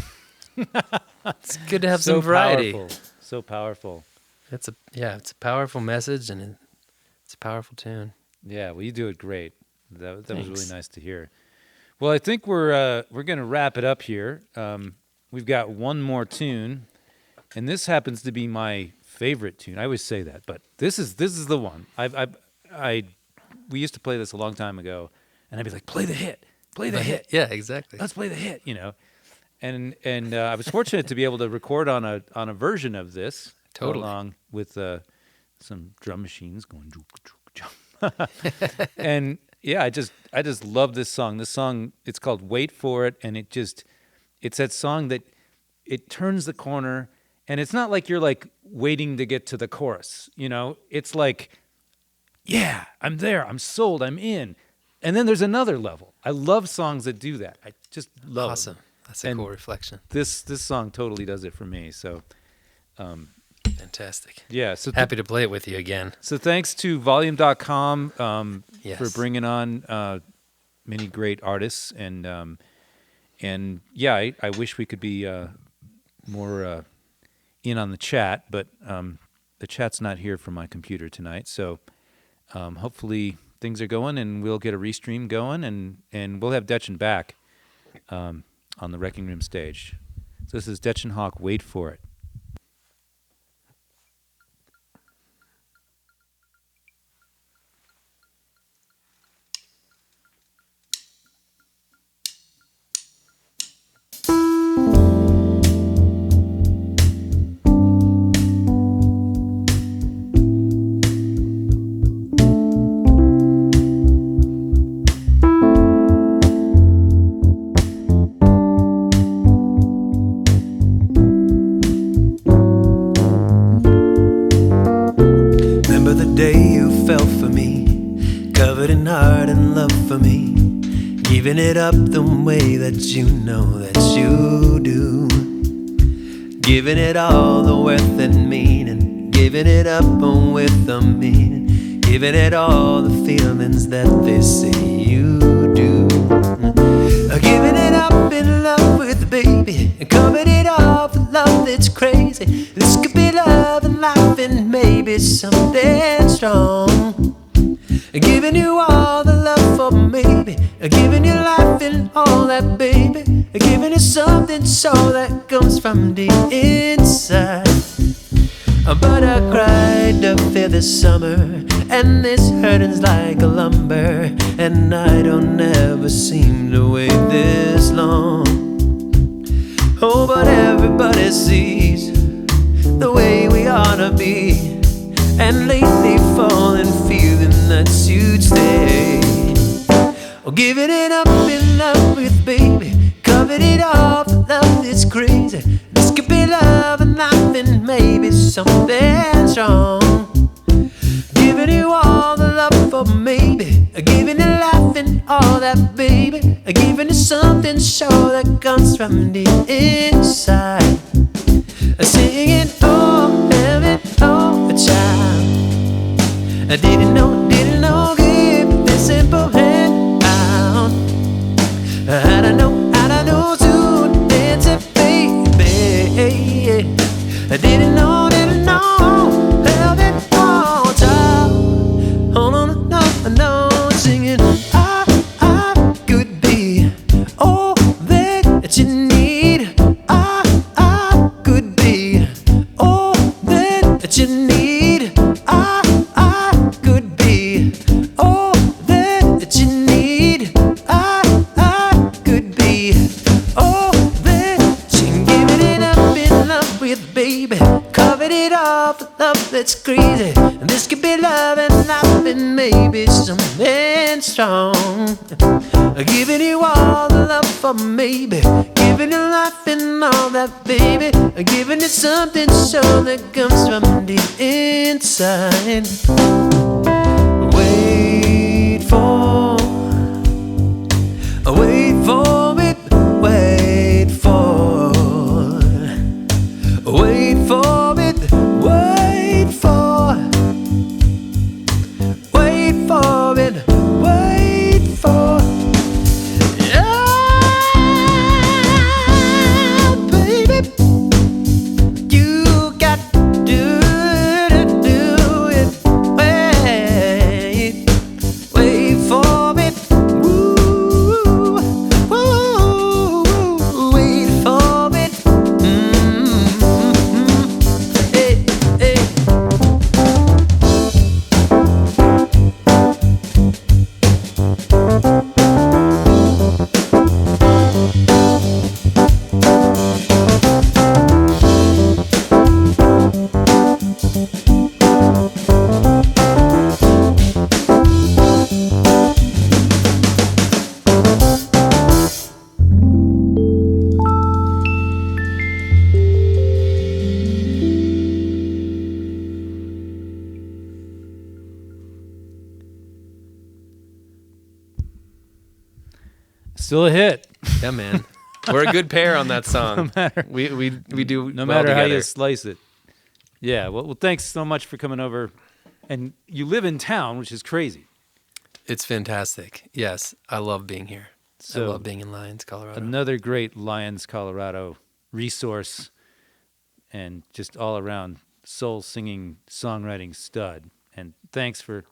Speaker 3: It's good to have
Speaker 1: So
Speaker 3: some variety.
Speaker 1: powerful, so powerful.
Speaker 3: It's a powerful message and it's a powerful tune.
Speaker 1: Yeah, well, you do it great. That was
Speaker 3: Thanks.
Speaker 1: really nice to hear. Well, I think we're going to wrap it up here. We've got one more tune, and this happens to be my favorite tune. I always say that, but this is the one. We used to play this a long time ago, and I'd be like, play the hit. Play the hit.
Speaker 3: Yeah, exactly.
Speaker 1: Let's play the hit, And I was fortunate to be able to record on a version of this,
Speaker 3: Totally.
Speaker 1: along with some drum machines going. And yeah, I just love this song. This song, it's called "Wait for It," and it's that song that it turns the corner, and it's not like you're like waiting to get to the chorus. It's like, yeah, I'm there, I'm sold, I'm in. And then there's another level. I love songs that do that. I just love
Speaker 3: Awesome.
Speaker 1: them.
Speaker 3: That's a cool reflection.
Speaker 1: This song totally does it for me. So,
Speaker 3: Fantastic.
Speaker 1: yeah. So
Speaker 3: Happy to play it with you again.
Speaker 1: So thanks to Volume.com
Speaker 3: Yes.
Speaker 1: for bringing on many great artists. And yeah, I wish we could be more in on the chat, but the chat's not here from my computer tonight. So hopefully things are going, and we'll get a restream going, and we'll have Dechen back on the Wrecking Room stage. So this is Dechen Hawk, Wait for It.
Speaker 3: Giving it up the way that you know that you do. Giving it all the worth and meaning. Giving it up with the meaning. Giving it all the feelings that they say you do. Giving it up in love with the baby. And covering it all with love that's crazy. This could be love and life and maybe something strong. Giving you all the love for maybe. Giving you life and all that, baby. Giving you something so that comes from deep inside. But I cried to feel this summer, and this hurting's like a lumber, and I don't ever seem to wait this long. Oh, but everybody sees the way we ought to be. And lately falling, feeling that you'd stay. Oh, giving it up in love with baby. Covered it all for love that's crazy. This could be love and life and maybe something strong. Giving you all the love for maybe. Giving you life and all that, baby. Giving you something sure that comes from the inside. Singing, oh, heaven, oh, child. I didn't know, give this simple hand out. I don't know soon, it's a baby. I didn't know, held it all time. Hold on, no, singing, I could be all that you need. I could be all that you need. I could be all that you need. I could be all that you giving it up in love with, baby. Covered it all with love that's crazy. And this could be love and life and maybe something strong. Giving you all the love for maybe. Giving you life and all that, baby. Giving you something so that comes from the inside. Wait for it, wait for it, wait for it, wait for it, wait for. Yeah, baby, you got to do it. Wait for it. Woo, wait for it. Hey, hey.
Speaker 1: Still a hit.
Speaker 2: Yeah, man. We're a good pair on that song. We do
Speaker 1: No
Speaker 2: well
Speaker 1: matter how
Speaker 2: together.
Speaker 1: you slice it. Yeah. Well, thanks so much for coming over. And you live in town, which is crazy.
Speaker 2: It's fantastic. Yes, I love being here. I
Speaker 1: So
Speaker 2: love being in Lyons, Colorado.
Speaker 1: another great Lyons, Colorado resource, and just all around soul singing, songwriting stud. And thanks for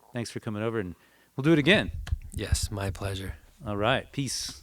Speaker 1: coming over, and we'll do it again.
Speaker 2: Yes, my pleasure.
Speaker 1: All right. Peace.